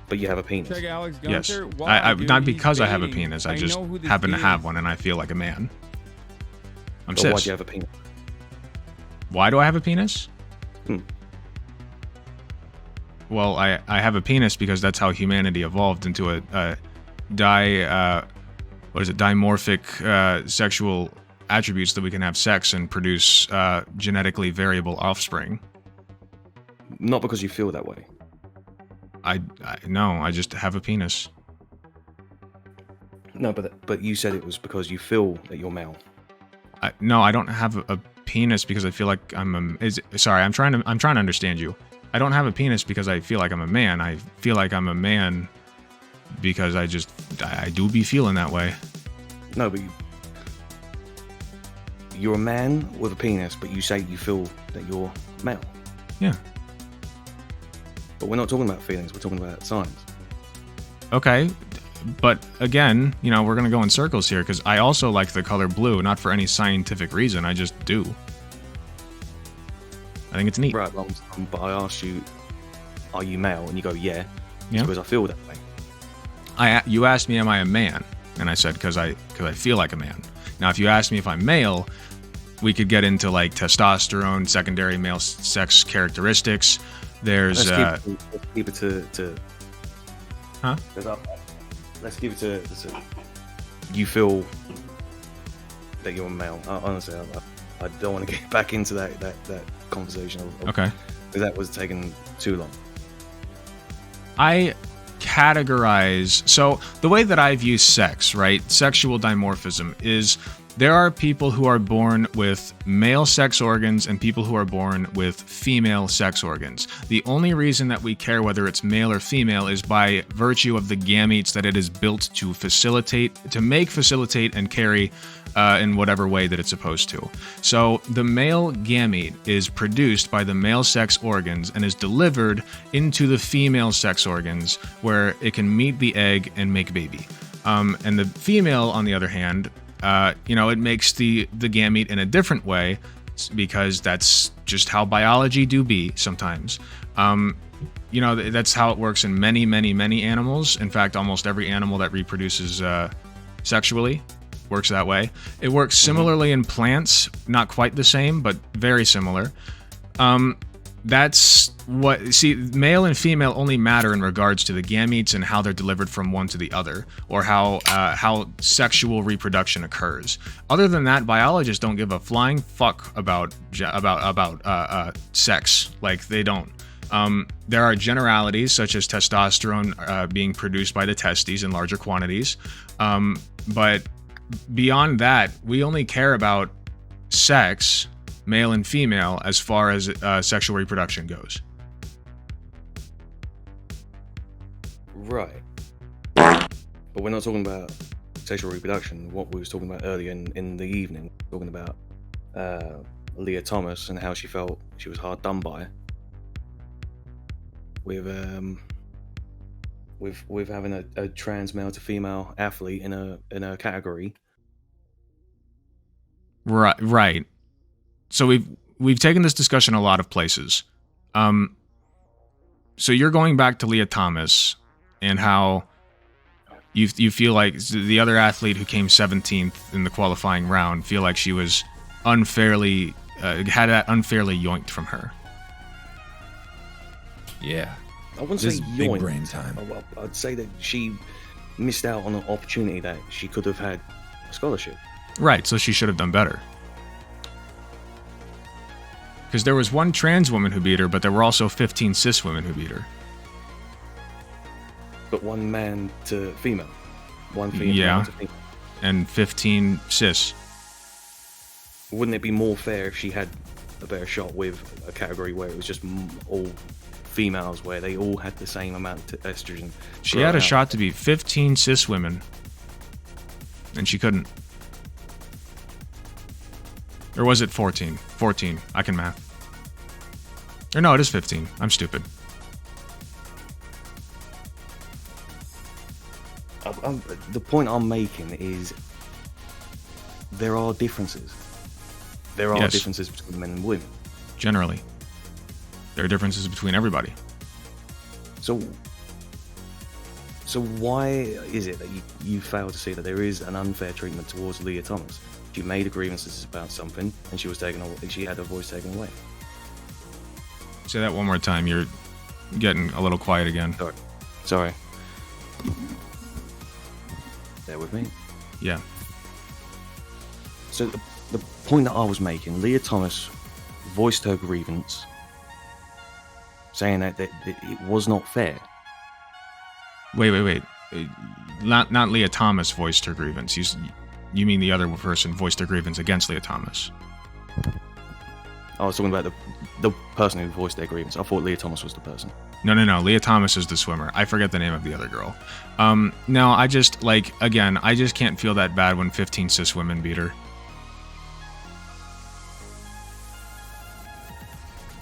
But you have a penis. Check Alex Yes. Gunther. I Wow, dude, not he's because I have a dating. penis. I just know who this happen to have is. one, and I feel like a man. I'm But why cis. do you have a penis? Why do I have a penis? Well, I have a penis because that's how humanity evolved into a dimorphic sexual attributes that we can have sex and produce genetically variable offspring. Not because you feel that way. No, I just have a penis. No, but you said it was because you feel that you're male. No, I don't have a penis because I feel like I'm a. Sorry, I'm trying to understand you. I don't have a penis because I feel like I'm a man. I feel like I'm a man because I do be feeling that way. No, but you're a man with a penis, but you say you feel that you're male. Yeah. But we're not talking about feelings. We're talking about science. Okay, but again, we're gonna go in circles here because I also like the color blue, not for any scientific reason. I just do. I think it's neat. Right, but I asked you, are you male? And you go, yeah. Yeah. Because I feel that way. You asked me, am I a man? And I said, because I feel like a man. Now, if you asked me if I'm male, we could get into like testosterone, secondary male sex characteristics. There's let's keep it to huh? Let's keep it to you feel that you're a male. Honestly, I don't want to get back into that conversation. Okay. Because that was taking too long. I categorize, so the way that I view sex, right, sexual dimorphism, is there are people who are born with male sex organs and people who are born with female sex organs. The only reason that we care whether it's male or female is by virtue of the gametes that it is built to facilitate, and carry in whatever way that it's supposed to. So the male gamete is produced by the male sex organs and is delivered into the female sex organs where it can meet the egg and make baby. And the female, on the other hand, it makes the gamete in a different way because that's just how biology do be sometimes. That's how it works in many, many, many animals. In fact, almost every animal that reproduces sexually works that way. It works similarly in plants, not quite the same, but very similar. That's what, male and female only matter in regards to the gametes and how they're delivered from one to the other, or how sexual reproduction occurs. Other than that, biologists don't give a flying fuck about sex. Like, they don't. There are generalities such as testosterone being produced by the testes in larger quantities, but beyond that, we only care about sex, male and female, as far as sexual reproduction goes. Right. But we're not talking about sexual reproduction. What we was talking about earlier in the evening, talking about Lia Thomas and how she felt she was hard done by with having a trans male to female athlete in a category. Right. So we've taken this discussion a lot of places. So you're going back to Lia Thomas and how you feel like the other athlete who came 17th in the qualifying round feel like she was unfairly had that unfairly yoinked from her. Yeah. I wouldn't This say is big yoinked. brain time. I'd say that she missed out on an opportunity that she could have had a scholarship. Right, so she should have done better. Because there was one trans woman who beat her, but there were also 15 cis women who beat her. But one man to female. One female Yeah. to female. And 15 cis. Wouldn't it be more fair if she had a better shot with a category where it was just all females, where they all had the same amount of estrogen? She had a shot to beat 15 cis women. And she couldn't. Or was it 14? 14. I can math. Or no, it is 15. I'm stupid. The point I'm making is there are differences. There are differences between men and women. Generally. There are differences between everybody. So why is it that you fail to see that there is an unfair treatment towards Lia Thomas? She made a grievances about something, and she had her voice taken away. Say that one more time. You're getting a little quiet again. Sorry. Bear with me. Yeah. So the point that I was making, Lia Thomas voiced her grievance, saying that it was not fair. Wait. Not Lia Thomas voiced her grievance. You mean the other person voiced their grievance against Lia Thomas? I was talking about the person who voiced their grievance. I thought Lia Thomas was the person. No. Lia Thomas is the swimmer. I forget the name of the other girl. No, I just can't feel that bad when 15 cis women beat her.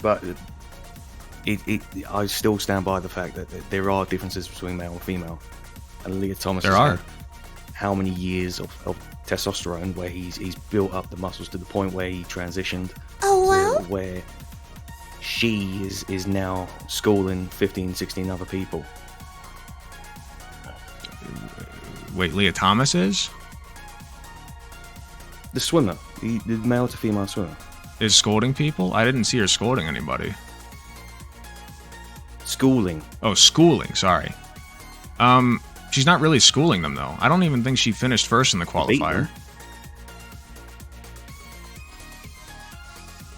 But I still stand by the fact that there are differences between male and female. And Lia Thomas there are. How many years of testosterone where he's built up the muscles to the point where he transitioned to where she is now schooling 15, 16 other people. Wait, Lia Thomas is? The swimmer, the male to female swimmer. Is scolding people? I didn't see her scolding anybody. Schooling. Oh, schooling, sorry. She's not really schooling them, though. I don't even think she finished first in the qualifier.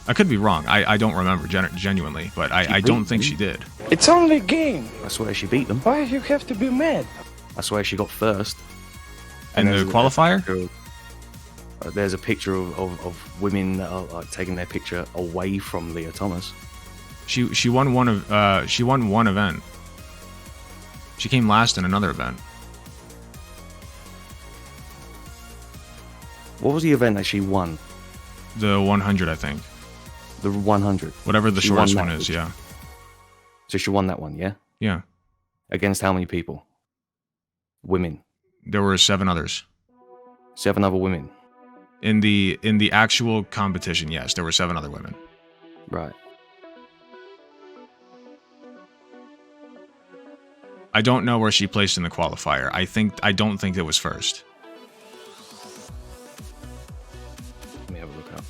I could be wrong. I don't remember genuinely, but I don't think she did. It's only a game. I swear she beat them. Why you have to be mad? I swear she got first. In the qualifier? There's a picture of women that are like taking their picture away from Lia Thomas. She won one event. She came last in another event. What was the event that she won? The 100, I think. The 100. Whatever the shortest one is, yeah. So she won that one, yeah? Yeah. Against how many people? Women. There were 7 others. 7 other women. In the actual competition, yes, there were 7 other women. Right. I don't know where she placed in the qualifier. I don't think it was first. Let me have a look up.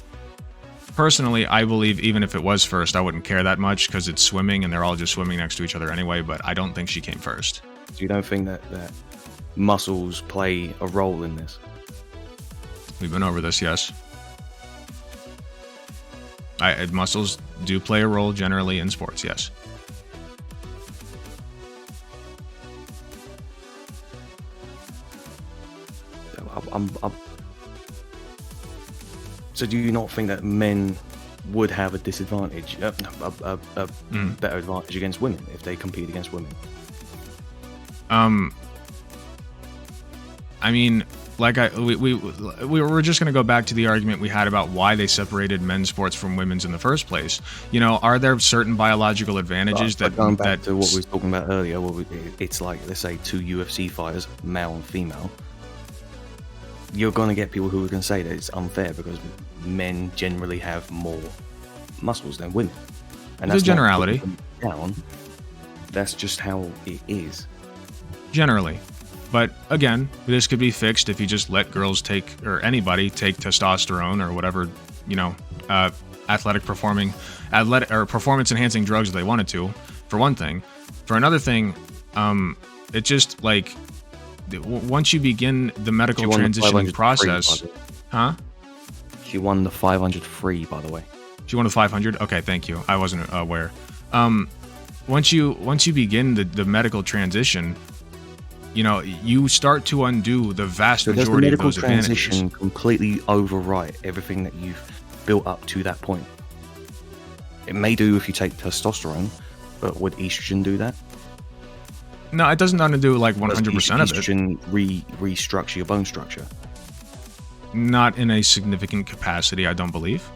Personally, I believe even if it was first, I wouldn't care that much because it's swimming and they're all just swimming next to each other anyway, but I don't think she came first. So you don't think that muscles play a role in this? We've been over this, yes. Muscles do play a role generally in sports, yes. So do you not think that men would have a disadvantage, a better advantage against women if they compete against women? I mean, we were just going to go back to the argument we had about why they separated men's sports from women's in the first place. You know, are there certain biological advantages but going back to what we were talking about earlier, it's like, let's say 2 UFC fighters, male and female. You're going to get people who are going to say that it's unfair because men generally have more muscles than women. And that's a generality. Down. That's just how it is. Generally. But again, this could be fixed if you just let girls or anybody take testosterone or whatever, performance enhancing drugs that they wanted to, for one thing. For another thing, it just like, once you begin the medical transitioning process, huh? She won the 500 free, by the way. She won the 500. Okay, thank you. I wasn't aware. Once you begin the medical transition, you start to undo the vast majority of those advantages. Does the medical transition completely overwrite everything that you've built up to that point? It may do if you take testosterone, but would estrogen do that? No, it doesn't undo like 100% of it. Estrogen restructure your bone structure? Not in a significant capacity, I don't believe.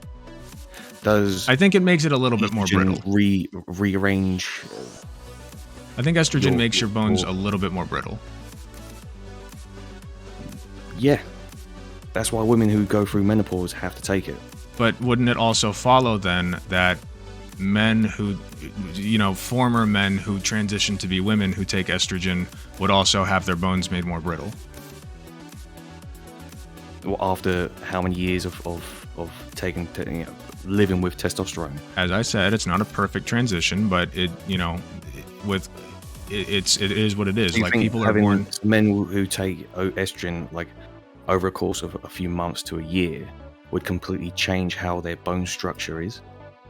Does I think it makes it a little bit more estrogen brittle. rearrange? I think estrogen makes your bones your- a little bit more brittle. Yeah, that's why women who go through menopause have to take it. But wouldn't it also follow then that men who, former men who transition to be women who take estrogen would also have their bones made more brittle? Well, after how many years of taking, living with testosterone? As I said, it's not a perfect transition, but it is what it is. Do you Like, think people are having born. men who take estrogen like over a course of a few months to a year would completely change how their bone structure is?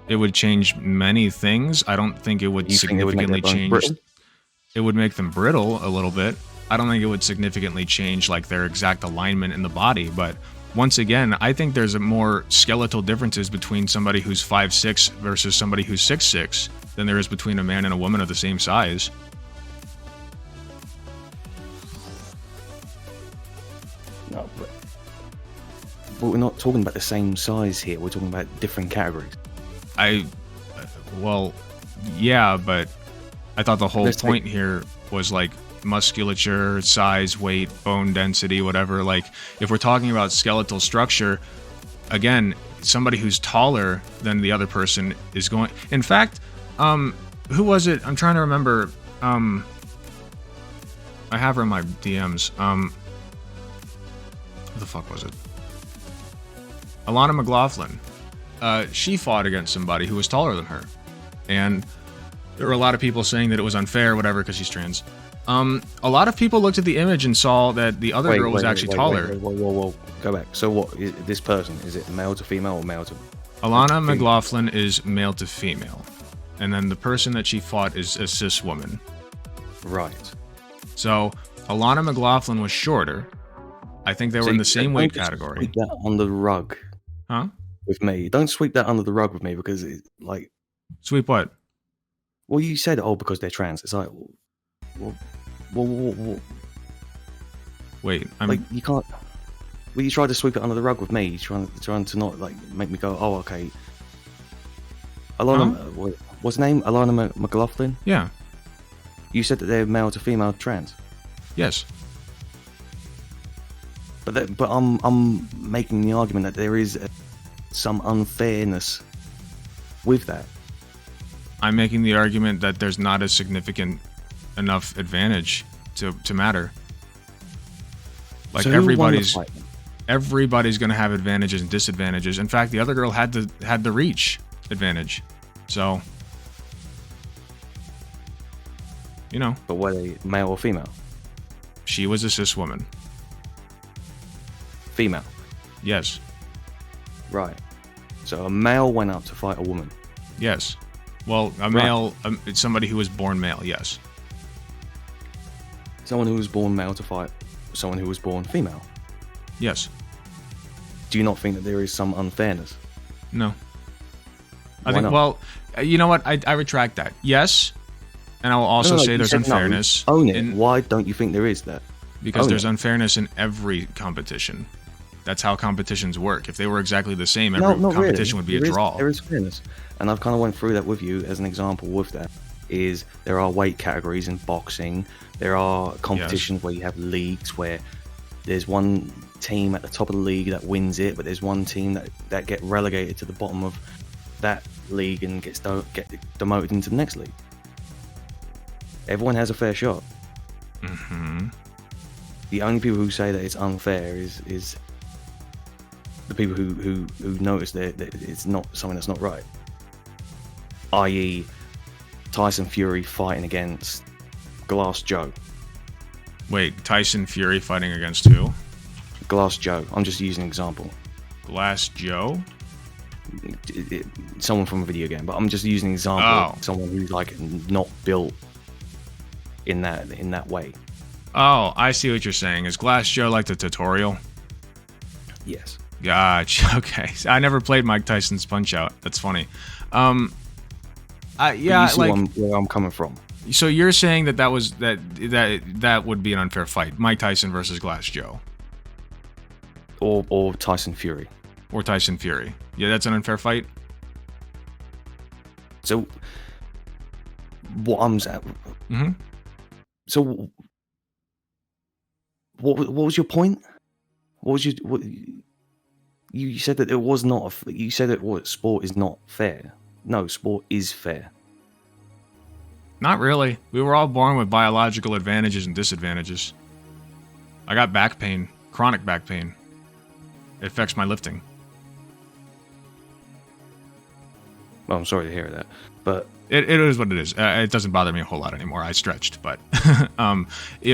It would change many things. I don't think it would Do you think it would make their significantly bones change. brittle? It would make them brittle a little bit. I don't think it would significantly change like their exact alignment in the body. But once again, I think there's a more skeletal differences between somebody who's 5'6" versus somebody who's 6'6" than there is between a man and a woman of the same size. No, but we're not talking about the same size here. We're talking about different categories. Well, yeah, but I thought the whole Let's point here was like musculature, size, weight, bone density, whatever. Like, if we're talking about skeletal structure, again, somebody who's taller than the other person is going. In fact, who was it? I'm trying to remember. I have her in my DMs. Who the fuck was it? Alana McLaughlin. She fought against somebody who was taller than her, and there were a lot of people saying that it was unfair, whatever, because she's trans. A lot of people looked at the image and saw that the other girl was actually taller. Whoa. Go back. So what is this person? Is it male to female or male to... Alana McLaughlin is male to female, and then the person that she fought is a cis woman. Right. So Alana McLaughlin was shorter. I think they were in the same weight category. Sweep that under the rug Huh? with me. Don't sweep that under the rug with me, because it's like... Sweep what? Well, you said, because they're trans. It's like... Well, Wait, like, you can't... Well, you tried to sweep it under the rug with me. You're trying to not, like, make me go, oh, okay. Alana... what's her name? Alana McLaughlin? Yeah. You said that they're male to female trans. Yes. But I'm making the argument that there is some unfairness with that. I'm making the argument that there's not a significant enough advantage to matter. Like, So who won the everybody's fight? going to have advantages and disadvantages. In fact, the other girl had the reach advantage. So, But were they male or female? she was a cis woman. Female. Yes. Right. So a male went up to fight a woman. Yes. Well, a male, it's somebody who was born male. Yes. Someone who was born male to fight someone who was born female. Yes. Do you not think that there is some unfairness? No. I Why think. not? Well, you know what? I retract that. Yes. And I will also say you there's said no. unfairness. Own it. Why don't you think there is that? Because Own there's it. unfairness in every competition. That's how competitions work. If they were exactly the same, No, every not competition really. would be a draw. There is fairness. And I've kind of went through that with you as an example with that. Is there are weight categories in boxing. There are competitions where you have leagues where there's one team at the top of the league that wins it, but there's one team that get relegated to the bottom of that league and get demoted into the next league. Everyone has a fair shot. Mm-hmm. The only people who say that it's unfair is the people who notice that it's not something that's not right. I.e., Tyson Fury fighting against Glass Joe. Wait, Tyson Fury fighting against who? Glass Joe. I'm just using an example. Glass Joe? Someone from a video game, but I'm just using an example of someone who's like not built in that way. Oh, I see what you're saying. Is Glass Joe like the tutorial? Yes. Gotcha. Okay. I never played Mike Tyson's Punch Out. That's funny. Yeah, you see like where I'm coming from. So you're saying that would be an unfair fight, Mike Tyson versus Glass Joe, or Tyson Fury, or Tyson Fury. Yeah, that's an unfair fight. So what I'm saying. Mm-hmm. So what was your point? What was you said that it was not. You said that sport is not fair. No, sport is fair. Not really. We were all born with biological advantages and disadvantages. I got back pain, chronic back pain. It affects my lifting. Well, I'm sorry to hear that, but it is what it is. It doesn't bother me a whole lot anymore. I stretched, but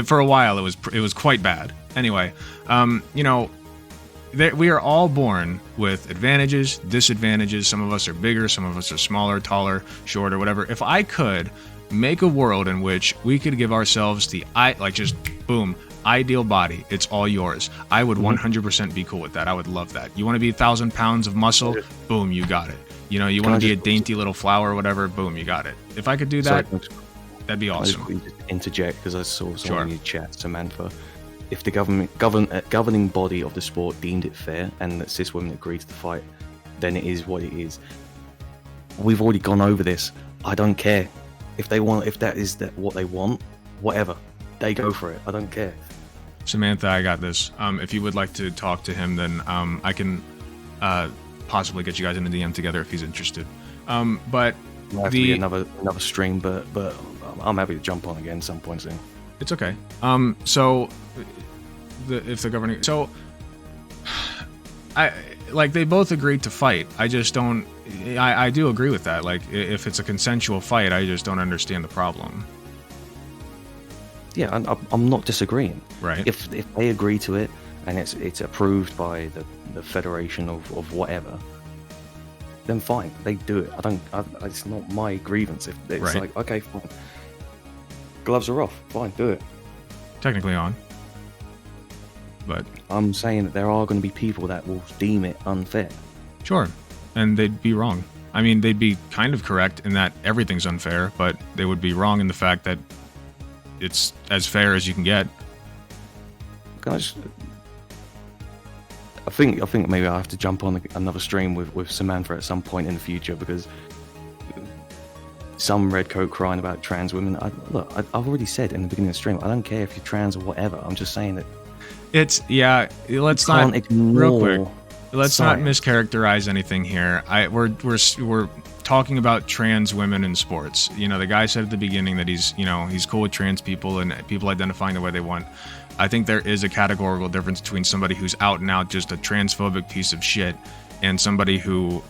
for a while it was quite bad. Anyway, we are all born with advantages, disadvantages. Some of us are bigger, some of us are smaller, taller, shorter, whatever. If I could make a world in which we could give ourselves the just boom, ideal body, it's all yours, I would 100% be cool with that. I would love that. You want to be 1,000 pounds of muscle? Boom, you got it. You want to be a dainty little flower or whatever? Boom, you got it. If I could do that, that'd be awesome. I just interject because I saw someone in your chat, Samantha. If the governing body of the sport deemed it fair and that cis women agreed to the fight, then it is what it is. We've already gone over this. I don't care. If that is what they want, whatever. They go for it. I don't care. Samantha, I got this. If you would like to talk to him, then I can possibly get you guys in a DM together if he's interested. But it'll have to be another stream, but I'm happy to jump on again some point soon. It's okay. If the governing, they both agreed to fight. I just don't. I do agree with that. Like, if it's a consensual fight, I just don't understand the problem. Yeah, I'm not disagreeing. Right. If they agree to it and it's approved by the federation of whatever, then fine, they do it. It's not my grievance. If it's like, okay, fine, gloves are off, fine, do it. Technically on. But I'm saying that there are going to be people that will deem it unfair. Sure, and they'd be wrong. I mean, they'd be kind of correct in that everything's unfair, but they would be wrong in the fact that it's as fair as you can get. I think maybe I have to jump on another stream with Samantha at some point in the future, because some redcoat crying about trans women. I've already said in the beginning of the stream, I don't care if you're trans or whatever. I'm just saying that let's not real quick. Let's not mischaracterize anything here. We're talking about trans women in sports. The guy said at the beginning that he's cool with trans people and people identifying the way they want. I think there is a categorical difference between somebody who's out and out just a transphobic piece of shit and somebody who,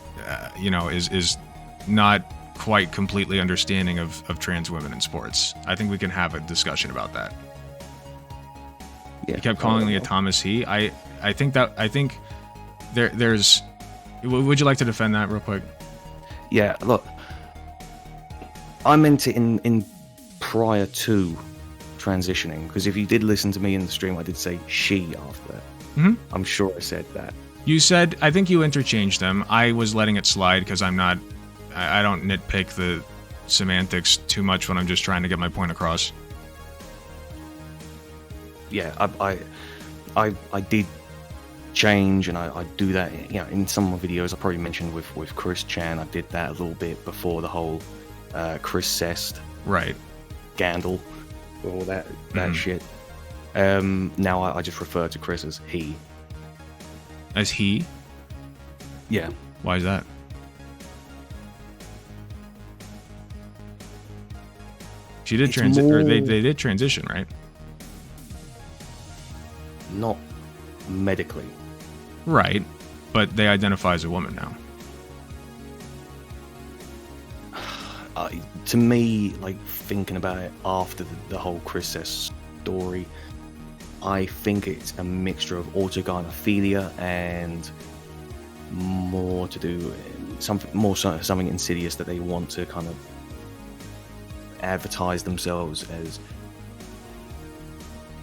is not quite completely understanding of trans women in sports. I think we can have a discussion about that. Yeah, he kept calling Lia Thomas he. I think there's. Would you like to defend that real quick? Yeah, look, I meant it in prior to transitioning, because if you did listen to me in the stream, I did say she after that. Mm-hmm. I'm sure I said that. You said, I think you interchanged them. I was letting it slide because I don't nitpick the semantics too much when I'm just trying to get my point across. Yeah, I did change, and I do that. In some of my videos, I probably mentioned with Chris Chan, I did that a little bit before the whole Chris Cest scandal, all that shit. Now I just refer to Chris as he. As he? Yeah. Why is that? She did transition, or they did transition, right? Not medically. Right, but they identify as a woman now. To me, thinking about it after the whole Chris Cest story, I think it's a mixture of autogynephilia and more to do something insidious, that they want to kind of advertise themselves as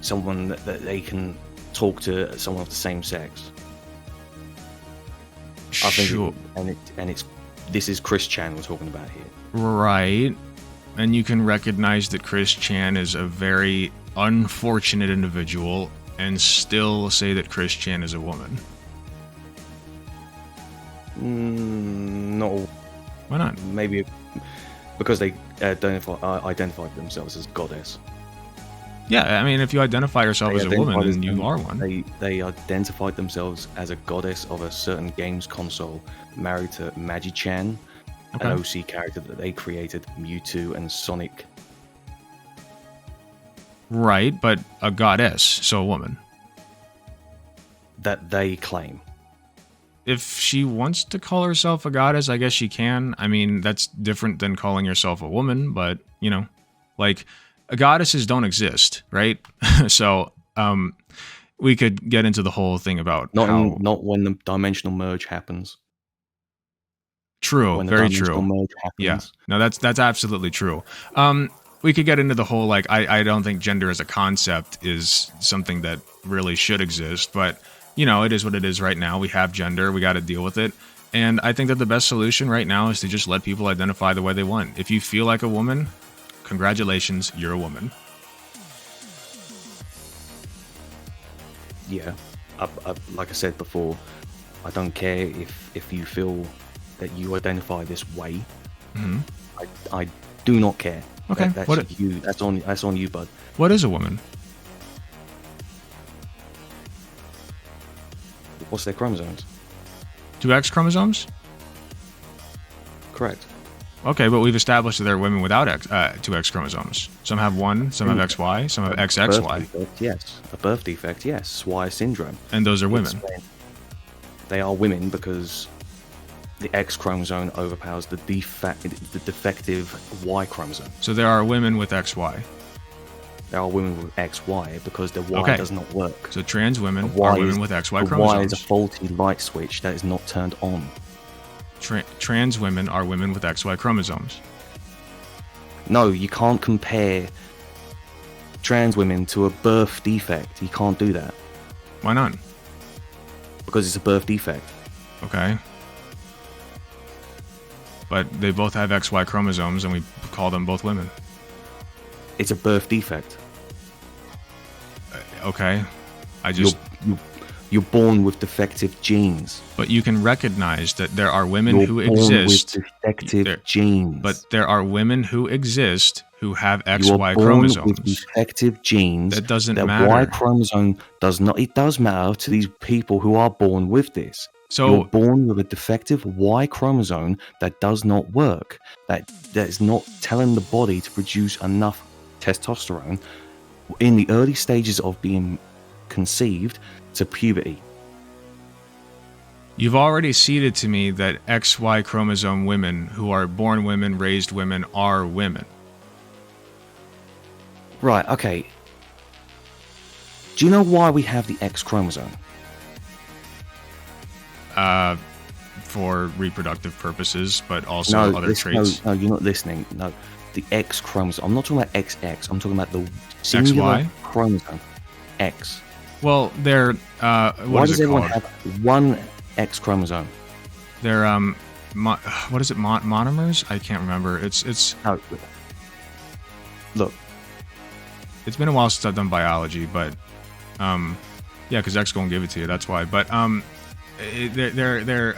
someone that they can talk to someone of the same sex. I think sure. This is Chris Chan we're talking about here. Right. And you can recognize that Chris Chan is a very unfortunate individual and still say that Chris Chan is a woman. No. Why not? Maybe because they identify themselves as goddess. Yeah, I mean, if you identify yourself as a woman, then you are one. They identified themselves as a goddess of a certain games console, married to Magi-Chan, an OC character that they created, Mewtwo and Sonic. Right, but a goddess, so a woman. That they claim. If she wants to call herself a goddess, I guess she can. I mean, that's different than calling yourself a woman, but, you know, like, goddesses don't exist, right? So, we could get into the whole thing about not when the dimensional merge happens. True, when the very dimensional true. merge happens. Yeah, no, that's absolutely true. We could get into the whole, like, I don't think gender as a concept is something that really should exist, but, you know, it is what it is right now. We have gender, we got to deal with it. And I think that the best solution right now is to just let people identify the way they want. If you feel like a woman, congratulations, you're a woman. Yeah, like I said before, I don't care if you feel that you identify this way. Mm-hmm. I do not care. Okay, that's you. That's on you, bud. What is a woman? What's their chromosomes? 2 X chromosomes? Correct. Okay, but we've established that there are women without 2 X chromosomes. Some have 1, some have XY, some have XXY. Yes, a birth defect. Yes, Y syndrome. And those are women. They are women because the X chromosome overpowers the defective Y chromosome. So there are women with XY. There are women with XY because the Y does not work. So trans women are women with XY chromosomes. The Y is a faulty light switch that is not turned on. Trans women are women with XY chromosomes. No, you can't compare trans women to a birth defect. You can't do that. Why not? Because it's a birth defect. Okay. But they both have XY chromosomes and we call them both women. It's a birth defect. Okay. You're born with defective genes. But you can recognize that there are women who exist. With defective genes. But there are women who exist who have XY chromosomes. With defective genes. That doesn't the matter. Y chromosome does not. It does matter to these people who are born with this. So you're born with a defective Y chromosome that does not work. That is not telling the body to produce enough testosterone in the early stages of being conceived to puberty. You've already ceded to me that XY chromosome women who are born women, raised women, are women. Right, okay. Do you know why we have the X chromosome? For reproductive purposes, but also other traits. No, you're not listening. No, the X chromosome. I'm not talking about XX. I'm talking about the singular XY? chromosome. X. Well, they're Why does everyone have one X chromosome? They're what is it? Monomers? I can't remember. It's. No. Look. It's been a while since I've done biology, but yeah, because X gonna give it to you. That's why. But they're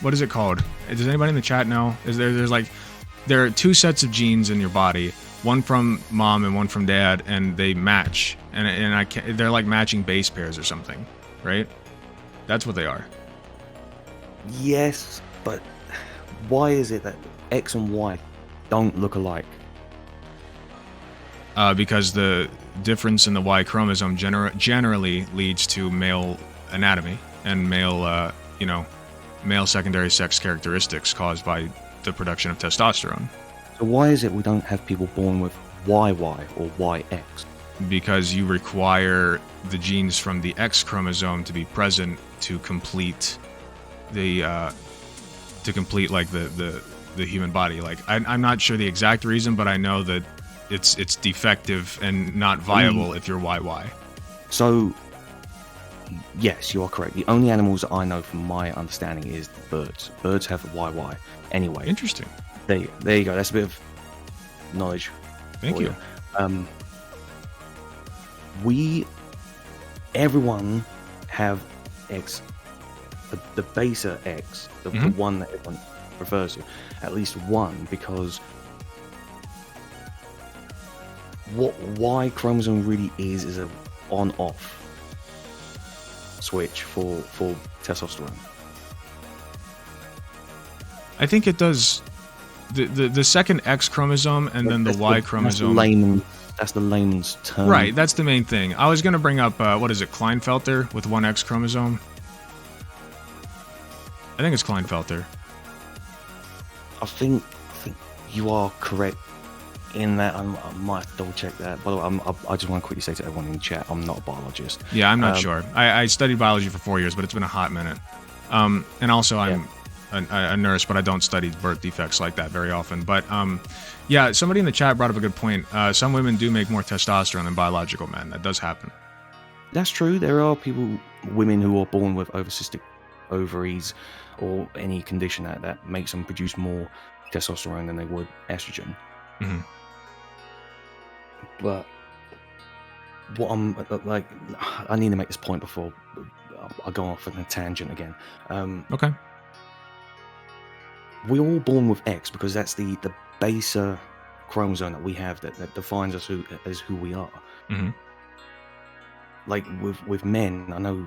what is it called? Does anybody in the chat know? There are 2 sets of genes in your body, one from mom and one from dad, and they match, and they're like matching base pairs or something, right? That's what they are. Yes, but why is it that X and Y don't look alike? Because the difference in the Y chromosome generally leads to male anatomy and male secondary sex characteristics caused by the production of testosterone. So why is it we don't have people born with YY or YX? Because you require the genes from the X chromosome to be present to complete the human body. Like I'm not sure the exact reason, but I know that it's defective and not viable if you're YY. So yes, you are correct. The only animals that I know from my understanding is birds. Birds have YY. Anyway. Interesting. There you go. That's a bit of knowledge. Thank you. Everyone have X, the baser X, the one that everyone, refers to, at least one, because what Y chromosome really is a on-off switch for testosterone. I think it does the second X chromosome and then the Y chromosome. That's the layman's term. Right, that's the main thing. I was going to bring up, what is it, Klinefelter with one X chromosome? I think it's Klinefelter. I think you are correct in that. I might have to double check that. By the way, I just want to quickly say to everyone in the chat, I'm not a biologist. Yeah, I'm not sure. I studied biology for 4 years, but it's been a hot minute. And also I'm a nurse, but I don't study birth defects like that very often. But yeah, somebody in the chat brought up a good point. Some women do make more testosterone than biological men. That does happen. That's true. There are women who are born with polycystic ovaries or any condition that makes them produce more testosterone than they would estrogen. Mm-hmm. But what I'm like, I need to make this point before I go off on a tangent again. Okay. We're all born with X because that's the baser chromosome that we have that defines us as who we are. Mm-hmm. Like with men, I know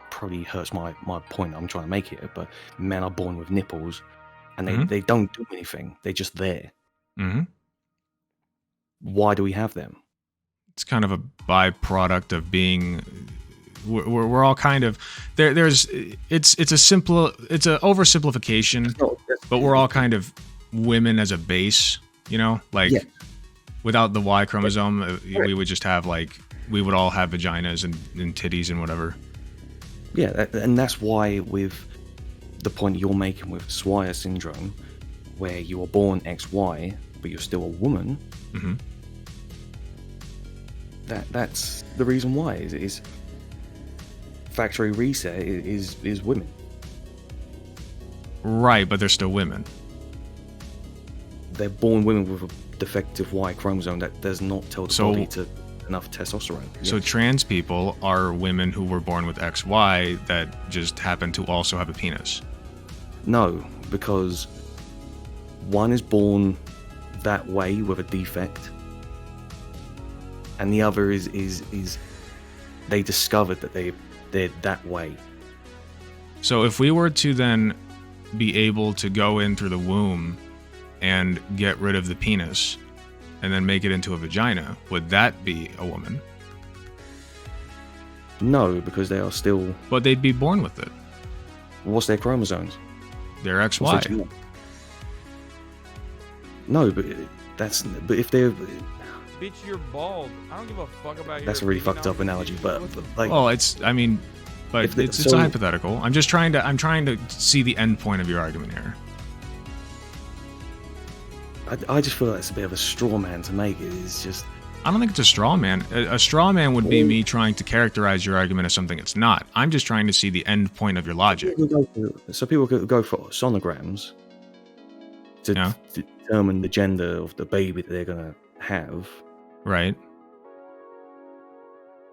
probably hurts my point I'm trying to make here, but men are born with nipples and they don't do anything. They're just there. Mm-hmm. Why do we have them? It's kind of a byproduct of being. We're all kind of there's it's a oversimplification, but we're all kind of women as a base, you know, like without the Y chromosome, we would just have we would all have vaginas and titties and whatever. Yeah, and that's why with the point you're making with Swire syndrome, where you are born XY but you're still a woman, that's the reason why is factory reset is women. Right, but they're still women. They're born women with a defective Y chromosome that does not tell the body to enough testosterone. So trans people are women who were born with XY that just happen to also have a penis. No, because one is born that way with a defect, and the other is they discovered that they're that way. So if we were to then be able to go in through the womb and get rid of the penis and then make it into a vagina, would that be a woman? No, because they are still... But they'd be born with it. What's their chromosomes? They're XY. No, but if they're... Bitch, you're bald. I don't give a fuck about your... That's a really fucked up analogy, but like... Oh, it's a hypothetical. I'm trying to see the end point of your argument here. I just feel like it's a bit of a straw man to make. It's just... I don't think it's a straw man. A straw man would be me trying to characterize your argument as something it's not. I'm just trying to see the end point of your logic. So people could go for sonograms to determine the gender of the baby that they're going to have. Right.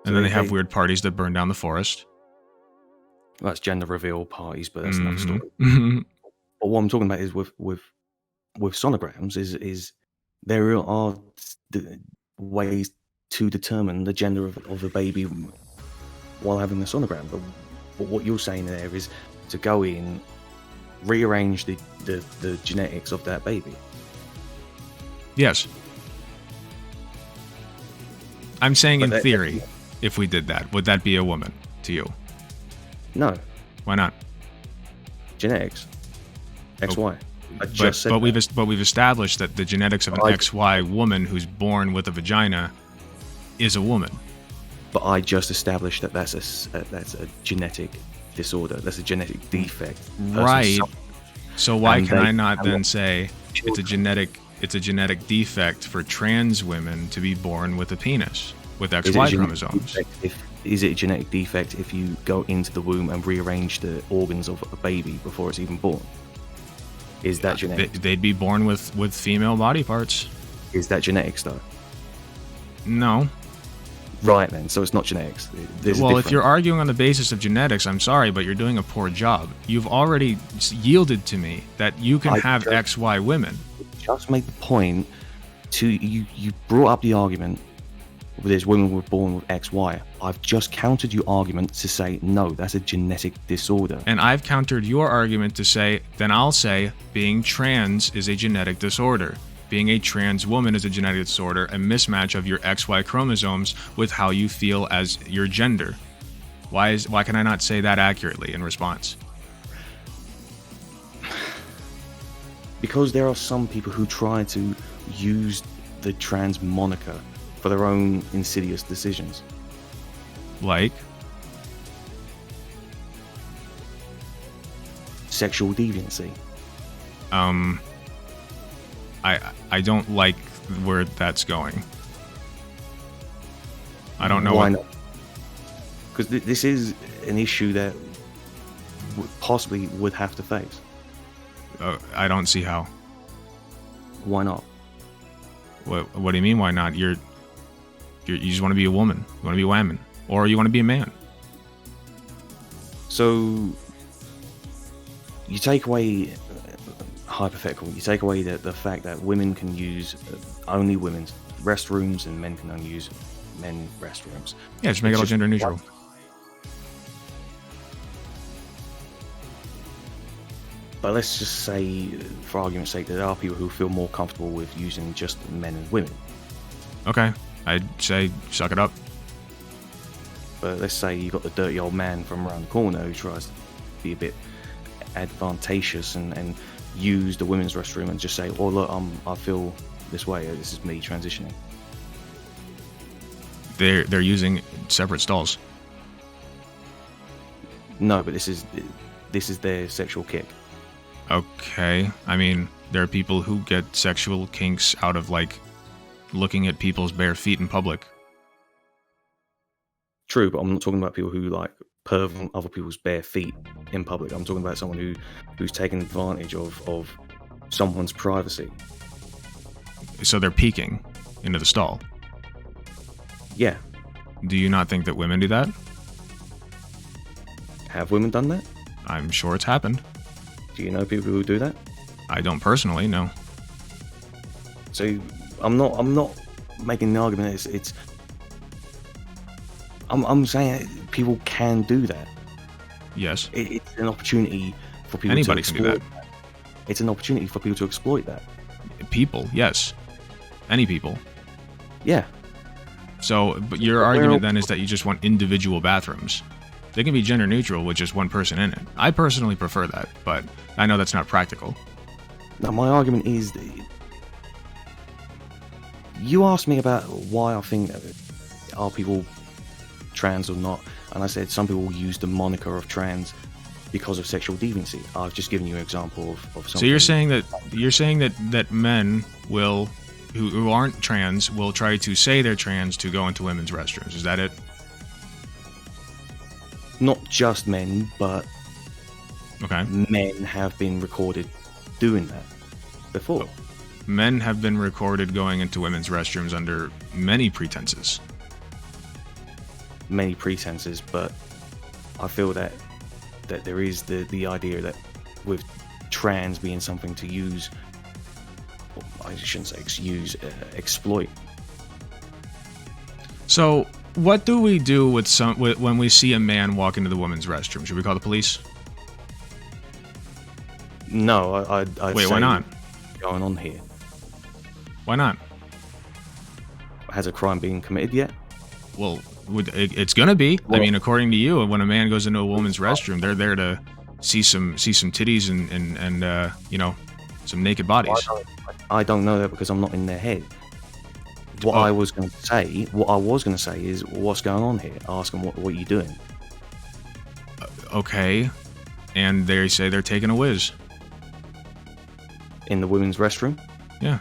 And then they have weird parties that burn down the forest. Well, that's gender reveal parties, but that's another story. But what I'm talking about is with sonograms is there are ways to determine the gender of the baby while having the sonogram. But what you're saying there is to go in, rearrange the genetics of that baby. Yes. I'm saying in theory, if we did that, would that be a woman to you? No. Why not? Genetics. XY. But we've established that the genetics of an XY woman who's born with a vagina is a woman. But I just established that that's a genetic disorder. That's a genetic defect. Right. So why can I not then say it's a genetic defect for trans women to be born with a penis with XY chromosomes? Is it a genetic defect if you go into the womb and rearrange the organs of a baby before it's even born? Is that genetic? They'd be born with female body parts. Is that genetics though? No. Right then, so it's not genetics. There's a Well, if difference. you're arguing on the basis of genetics, I'm sorry, but you're doing a poor job. You've already yielded to me that you can have XY women. Just make the point to you. You brought up the argument. There's women were born with XY. I've just countered your argument to say no, that's a genetic disorder. And I've countered your argument to say, then I'll say being trans is a genetic disorder. Being a trans woman is a genetic disorder, a mismatch of your XY chromosomes with how you feel as your gender. Why can I not say that accurately in response? Because there are some people who try to use the trans moniker for their own insidious decisions. Like? Sexual deviancy. I don't like where that's going. I don't know why not. Because this is an issue that possibly would have to face. I don't see how. Why not? What do you mean? Why not? You just want to be a woman. You want to be a woman, or you want to be a man. So you take away hypothetical. You take away the fact that women can use only women's restrooms and men can only use men restrooms. Yeah, just make it all gender neutral. But let's just say, for argument's sake, that there are people who feel more comfortable with using just men and women. Okay, I'd say suck it up. But let's say you got the dirty old man from around the corner who tries to be a bit advantageous and use the women's restroom and just say, "Oh look, I feel this way. This is me transitioning." They're using separate stalls. No, but this is their sexual kick. Okay, I mean, there are people who get sexual kinks out of like looking at people's bare feet in public. True, but I'm not talking about people who like perv on other people's bare feet in public. I'm talking about someone who's taking advantage of someone's privacy. So they're peeking into the stall. Yeah. Do you not think that women do that? Have women done that? I'm sure it's happened. Do you know people who do that? I don't personally, no. So I'm not making the argument. I'm saying people can do that. Yes. It's an opportunity for people Anybody to can do exploit that. It's an opportunity for people to exploit that. People, yes. Any people. Yeah. So, but your argument then is that you just want individual bathrooms. They can be gender neutral with just one person in it. I personally prefer that, but I know that's not practical. Now, my argument is, you asked me about why I think are people trans or not, and I said some people use the moniker of trans because of sexual deviancy. I've just given you an example of something. So you're saying that men will, who aren't trans, will try to say they're trans to go into women's restrooms. Is that it? Not just men, but Okay. men have been recorded doing that before. Men have been recorded going into women's restrooms under many pretenses. Many pretenses, but I feel that there is the idea that with trans being something to use, well, I shouldn't say use, exploit. So, what do we do when we see a man walk into the women's restroom? Should we call the police? No, I'd Wait, say why not? what's going on here? Why not? Has a crime been committed yet? Well, it's gonna be. I mean, according to you, when a man goes into a woman's restroom, they're there to see some titties and you know, some naked bodies. I don't know that because I'm not in their head. What I was going to say is, what's going on here? Ask them what are you doing? Okay, and they say they're taking a whiz. In the women's restroom? Yeah.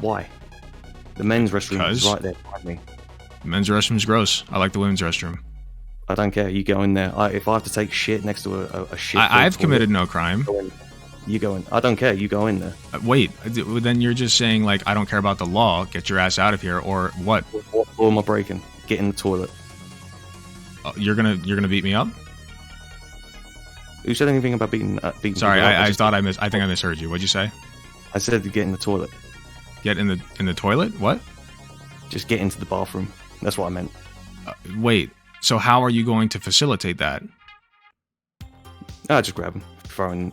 Why? The men's restroom is 'Cause right there behind me. The men's restroom's gross. I like the women's restroom. I don't care. You go in there. If I have to take shit next to a shit, I've committed no crime. You go in. I don't care. You go in there. Wait, then you're just saying like I don't care about the law. Get your ass out of here, or what? What am I breaking? Get in the toilet. You're gonna beat me up? Who said anything about beating? Sorry, people up? I think I misheard you. What'd you say? I said to get in the toilet. Get in the toilet? What? Just get into the bathroom. That's what I meant. Wait. So how are you going to facilitate that? Just grab him.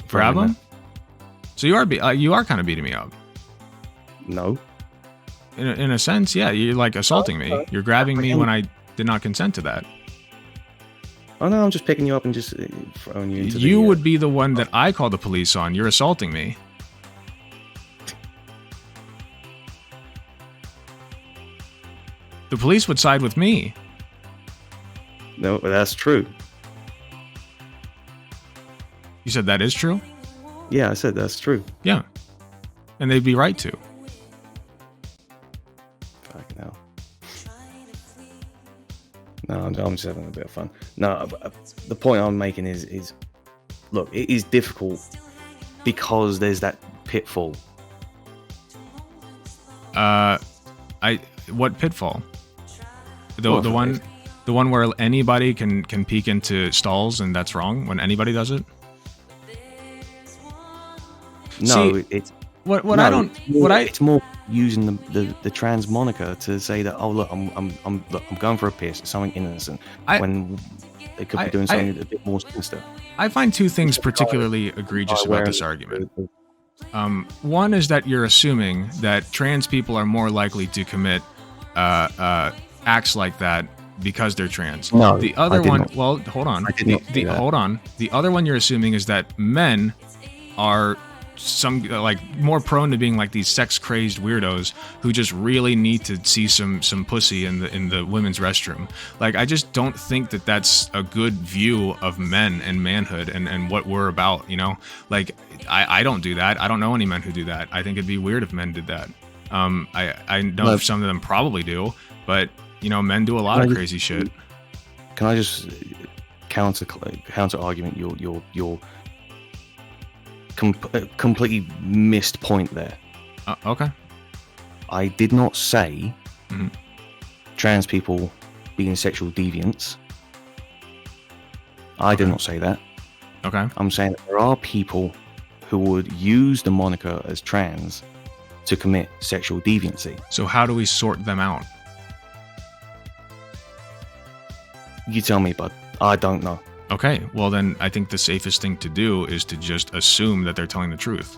Grab him? So you are kind of beating me up. No. In a sense, yeah. You're like assaulting me. You're grabbing me when I did not consent to that. Oh no, I'm just picking you up and just throwing you into You would be the one that I call the police on. You're assaulting me. The police would side with me. No, but that's true. You said that is true? Yeah, I said that's true. Yeah. And they'd be right to. Fucking hell. No, I'm just having a bit of fun. No, the point I'm making is look, it is difficult because there's that pitfall. What pitfall? The one where anybody can peek into stalls and that's wrong when anybody does it? No, See, it's it's more using the trans moniker to say that, oh look, I'm going for a piss, it's something innocent, when they could be doing something a bit more sinister. I find two things particularly egregious about this argument. One is that you're assuming that trans people are more likely to commit acts like that because they're trans. No, the other one, not. well, hold on. I did not say that. Hold on. The other one you're assuming is that men are more prone to being like these sex crazed weirdos who just really need to see some pussy in the women's restroom. Like, I just don't think that that's a good view of men and manhood and what we're about, you know? Like, I don't do that. I don't know any men who do that. I think it'd be weird if men did that. I know some of them probably do, but you know, men do a lot of crazy shit. Can I just counter argument your completely missed point there? Okay. I did not say trans people being sexual deviants. I did not say that. Okay. I'm saying that there are people who would use the moniker as trans to commit sexual deviancy. So how do we sort them out? You tell me, bud. I don't know. Okay, well then I think the safest thing to do is to just assume that they're telling the truth.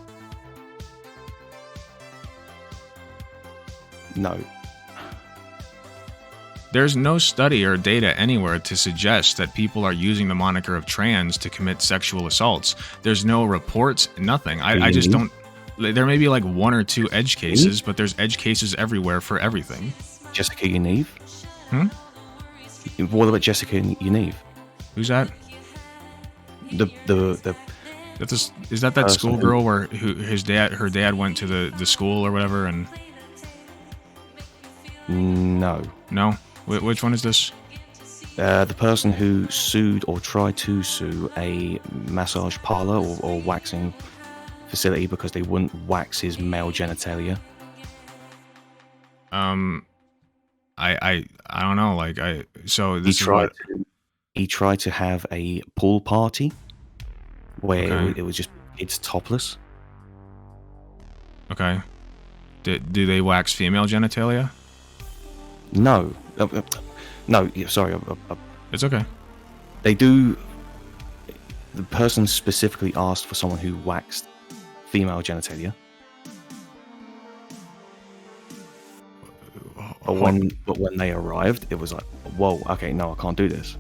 No. There's no study or data anywhere to suggest that people are using the moniker of trans to commit sexual assaults. There's no reports, nothing. I just don't... There may be like one or two edge cases, but there's edge cases everywhere for everything. Jessica Yaniv? What about Jessica Yaniv? Who's that? Is that schoolgirl where her dad went to the school or whatever and... No. No? Which one is this? The person who sued or tried to sue a massage parlor or waxing facility because they wouldn't wax his male genitalia. I don't know. Like He tried to have a pool party where it was just it's topless. Okay. Do they wax female genitalia? No. No, sorry. It's okay. They do. The person specifically asked for someone who waxed female genitalia. But when they arrived, it was like, whoa, okay, no, I can't do this.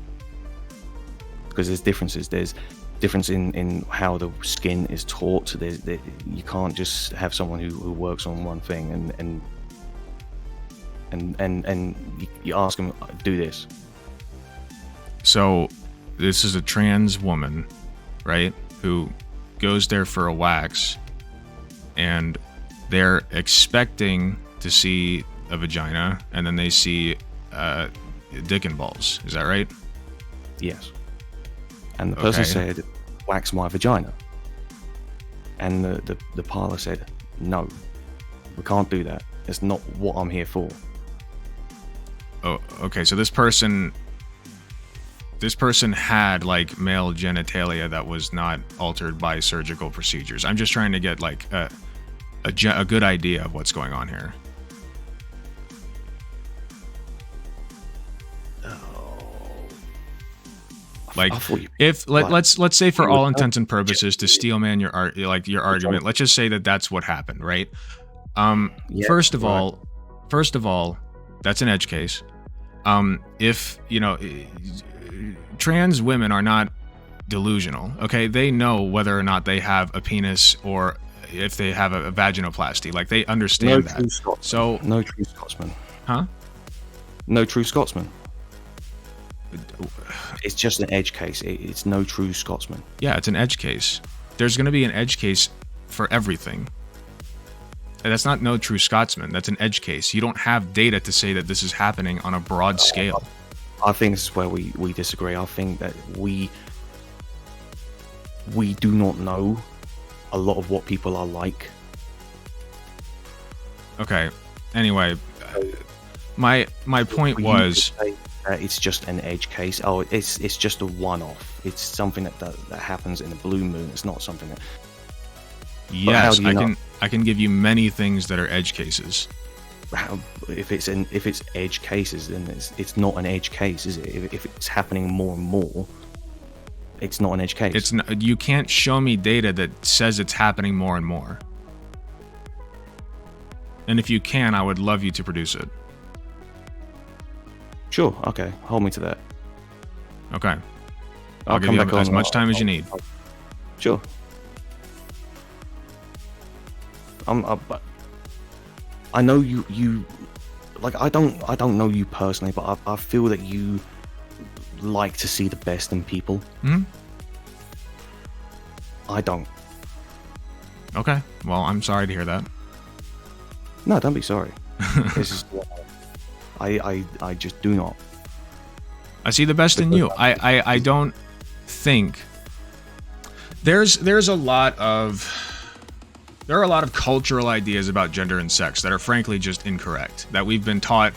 Because there's differences. There's difference in how the skin is taught. You can't just have someone who works on one thing and you ask them, do this. So this is a trans woman, right, who goes there for a wax, and they're expecting to see a vagina, and then they see dick and balls. Is that right? Yes. And the person said, wax my vagina. And the parlor said, no, we can't do that. It's not what I'm here for. Oh, okay. So this person had like male genitalia that was not altered by surgical procedures. I'm just trying to get like a good idea of what's going on here. Like, if let's say for all intents and purposes, to steelman your argument, let's just say that that's what happened, right? First of all, that's an edge case. If trans women are not delusional, okay, they know whether or not they have a penis or if they have a vaginoplasty. Like, they understand that. So no true Scotsman. Huh? No true Scotsman. It's just an edge case. It's no true Scotsman. Yeah, it's an edge case. There's going to be an edge case for everything. And that's not no true Scotsman. That's an edge case. You don't have data to say that this is happening on a broad scale. I think this is where we disagree. I think that we do not know a lot of what people are like. Okay. Anyway, my point was, it's just an edge case. Oh, it's just a one-off. It's something that happens in a blue moon. It's not something that. Yes, I can give you many things that are edge cases. If it's edge cases, then it's not an edge case, is it? If it's happening more and more, it's not an edge case. It's not, you can't show me data that says it's happening more and more. And if you can, I would love you to produce it. Sure. Okay. Hold me to that. Okay. I'll give you as much time as you need. Sure. I know you like, I don't know you personally, but I feel that you like to see the best in people. Hmm? I don't. Okay. Well, I'm sorry to hear that. No, don't be sorry. This is I just do not. I see the best in you. I don't think there are a lot of cultural ideas about gender and sex that are frankly just incorrect, that we've been taught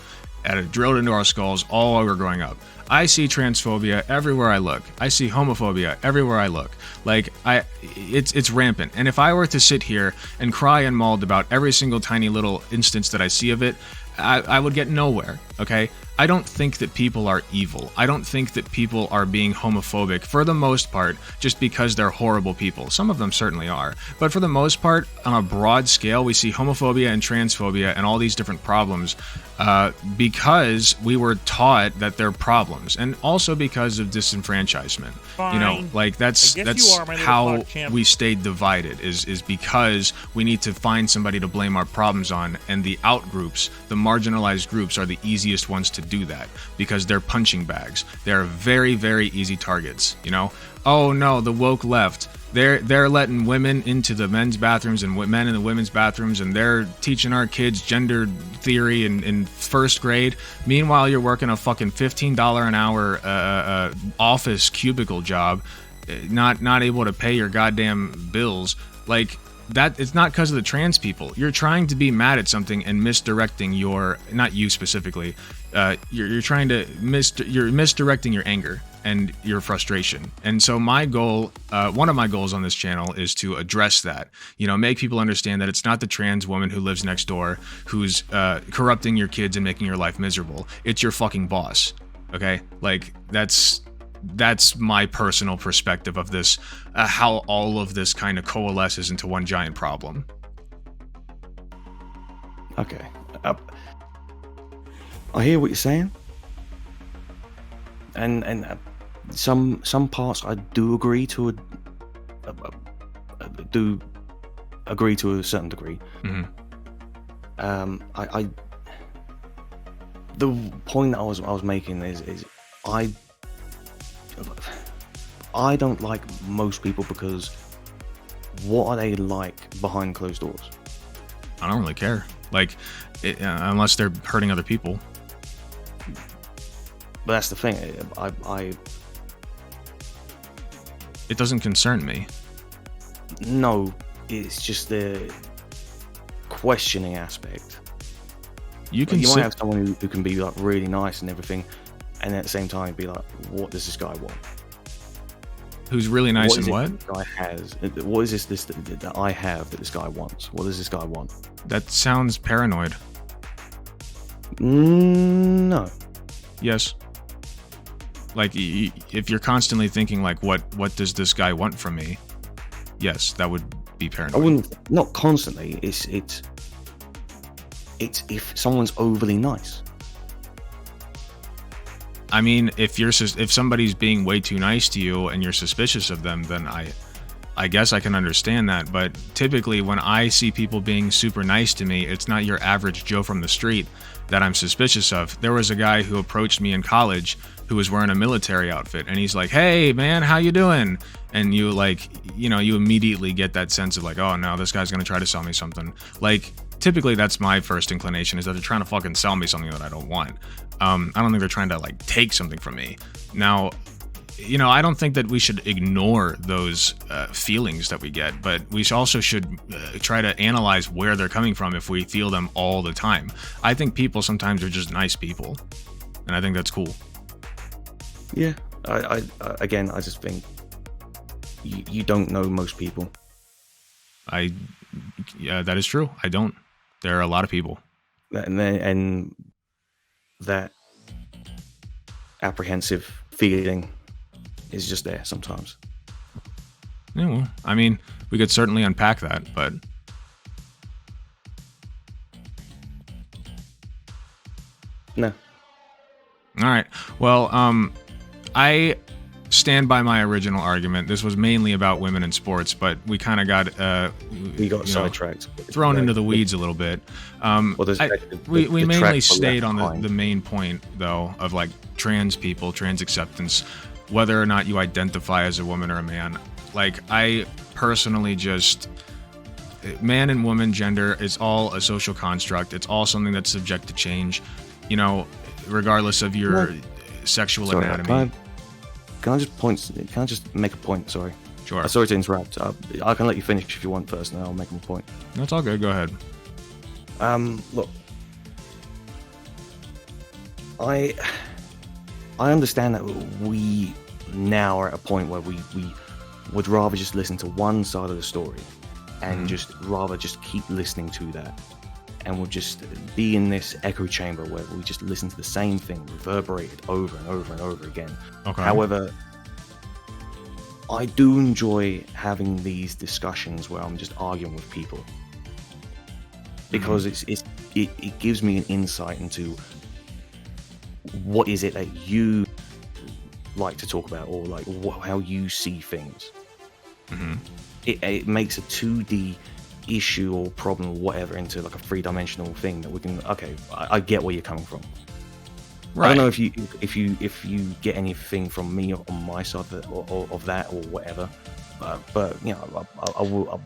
drilled into our skulls all while we're growing up. I see transphobia everywhere I look. I see homophobia everywhere I look. Like, it's rampant. And if I were to sit here and cry and mauled about every single tiny little instance that I see of it, I would get nowhere, okay? I don't think that people are evil. I don't think that people are being homophobic for the most part just because they're horrible people. Some of them certainly are. But for the most part, on a broad scale, we see homophobia and transphobia and all these different problems because we were taught that they're problems, and also because of disenfranchisement. Fine. You know, like that's how we stayed divided, is because we need to find somebody to blame our problems on, and the out groups, the marginalized groups, are the easiest ones to do that because they're punching bags. They're very, very easy targets, you know? Oh no, the woke left. They're letting women into the men's bathrooms and men in the women's bathrooms, and they're teaching our kids gender theory in first grade. Meanwhile, you're working a fucking $15 an hour office cubicle job, not able to pay your goddamn bills. Like, that, it's not because of the trans people. You're trying to be mad at something and misdirecting your, not you specifically, you're trying to you're misdirecting your anger and your frustration. And so my goal, one of my goals on this channel is to address that, you know, make people understand that it's not the trans woman who lives next door who's corrupting your kids and making your life miserable. It's your fucking boss. Okay? Like, that's my personal perspective of this, how all of this kind of coalesces into one giant problem. Okay. I hear what you're saying. And some parts I do agree to a certain degree. Mm-hmm. The point that I was making is I don't like most people because what are they like behind closed doors? I don't really care. Like, unless they're hurting other people. But that's the thing. It doesn't concern me. No, it's just the questioning aspect. You can might have someone who can be like really nice and everything, and at the same time be like, what does this guy want? Who's really nice and what? what? This guy has. What is this that I have that this guy wants? What does this guy want? That sounds paranoid. No. Yes. Like, if you're constantly thinking like, what does this guy want from me? Yes, that would be paranoid. I wouldn't. Not constantly. It's if someone's overly nice. I mean, if somebody's being way too nice to you and you're suspicious of them, then I guess I can understand that. But typically, when I see people being super nice to me, it's not your average Joe from the street that I'm suspicious of. There was a guy who approached me in college who was wearing a military outfit, and he's like, "Hey, man, how you doing?" And you you immediately get that sense of like, "Oh no, this guy's gonna try to sell me something." Like, typically that's my first inclination, is that they're trying to fucking sell me something that I don't want. I don't think they're trying to like take something from me. Now, I don't think that we should ignore those feelings that we get, but we also should try to analyze where they're coming from if we feel them all the time. I think people sometimes are just nice people, and I think that's cool. Yeah, I just think you don't know most people. Yeah, that is true. I don't. There are a lot of people. And that apprehensive feeling is just there sometimes. Yeah, well, I mean, we could certainly unpack that, but no. All right. Well, I stand by my original argument. This was mainly about women in sports, but we kind of got sidetracked, thrown into the weeds a little bit. We mainly stayed on the main point, though, of like trans people, trans acceptance, whether or not you identify as a woman or a man. Like, I personally just, man and woman gender is all a social construct. It's all something that's subject to change, regardless of your sexual anatomy. Can I just make a point? Sorry. Sure. Sorry to interrupt. I can let you finish if you want first, and then I'll make my point. That's all good. Go ahead. Look, I understand that we now are at a point where we would rather just listen to one side of the story and just keep listening to that, and we'll just be in this echo chamber where we just listen to the same thing reverberated over and over and over again. Okay. However, I do enjoy having these discussions where I'm just arguing with people, because it gives me an insight into what is it that you like to talk about, or like how you see things. It makes a 2D issue or problem or whatever into like a 3-dimensional thing that we can. Okay, I get where you're coming from. Right. I don't know if you get anything from me on my side of that or whatever, but I will.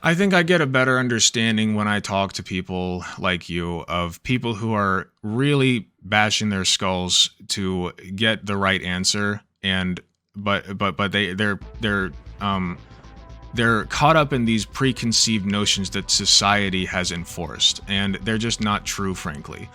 I think I get a better understanding when I talk to people like you, of people who are really bashing their skulls to get the right answer, and but they're caught up in these preconceived notions that society has enforced, and they're just not true, frankly.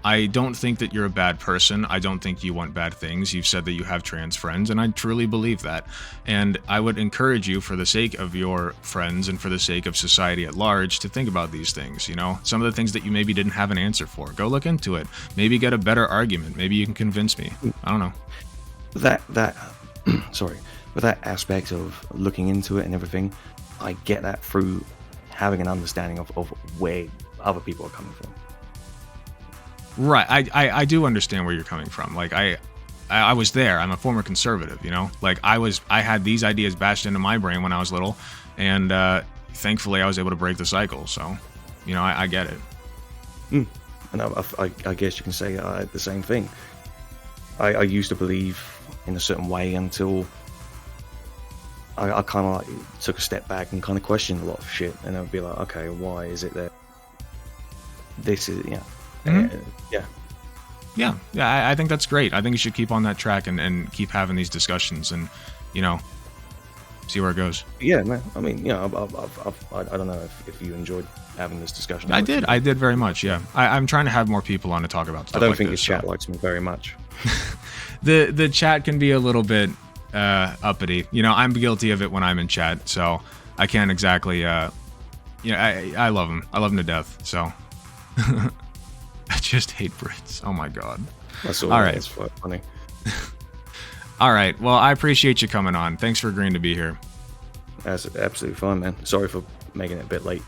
I don't think that you're a bad person. I don't think you want bad things. You've said that you have trans friends, and I truly believe that. And I would encourage you, for the sake of your friends and for the sake of society at large, to think about these things. Some of the things that you maybe didn't have an answer for. Go look into it. Maybe get a better argument. Maybe you can convince me. I don't know. Sorry. With that aspect of looking into it and everything, I get that through having an understanding of where other people are coming from. Right. I do understand where you're coming from. Like, I was there. I'm a former conservative, Like, I had these ideas bashed into my brain when I was little, and thankfully I was able to break the cycle. So, I get it. And I guess you can say the same thing. I used to believe in a certain way until I kind of like took a step back and kind of questioned a lot of shit, and I'd be like, okay, why is it that this is, Yeah, I think that's great. I think you should keep on that track and keep having these discussions, and see where it goes. Yeah, man. I mean, you know, I don't know if you enjoyed having this discussion. I did very much. Yeah, I'm trying to have more people on to talk about stuff. I don't like think this, your chat likes me very much. The chat can be a little bit uppity. You know, I'm guilty of it when I'm in chat, so I can't exactly. I love them. I love them to death. So I just hate Brits. Oh my god. That's all right. That's funny. All right. Well, I appreciate you coming on. Thanks for agreeing to be here. That's absolutely fine, man. Sorry for making it a bit late.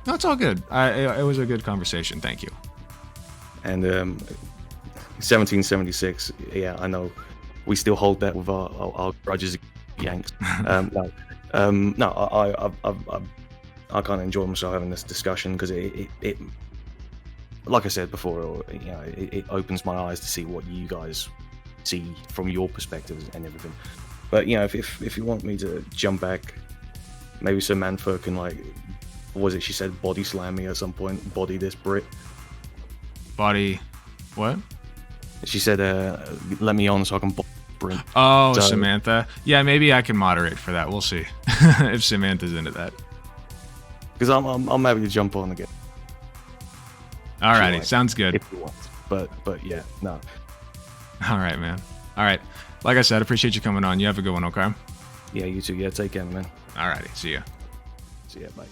No, it's all good. It was a good conversation. Thank you. And 1776. Yeah, I know. We still hold that with our grudges, Yanks. No, I can't enjoy myself having this discussion because it, like I said before, you know, it opens my eyes to see what you guys see from your perspectives and everything. But you know, if you want me to jump back, maybe Samantha can, like, what was it she said, body slam me at some point, body this Brit. Body, what? She said, let me on so I can body Brit. Oh, so, Samantha. Yeah, maybe I can moderate for that. We'll see if Samantha's into that. Because I'm happy to jump on again. Alrighty, like, sounds good. If you want, but yeah, no. All right, man. All right, like I said, appreciate you coming on. You have a good one, okay? Yeah, you too. Yeah, take care, man. Alrighty, see ya. See ya, bye.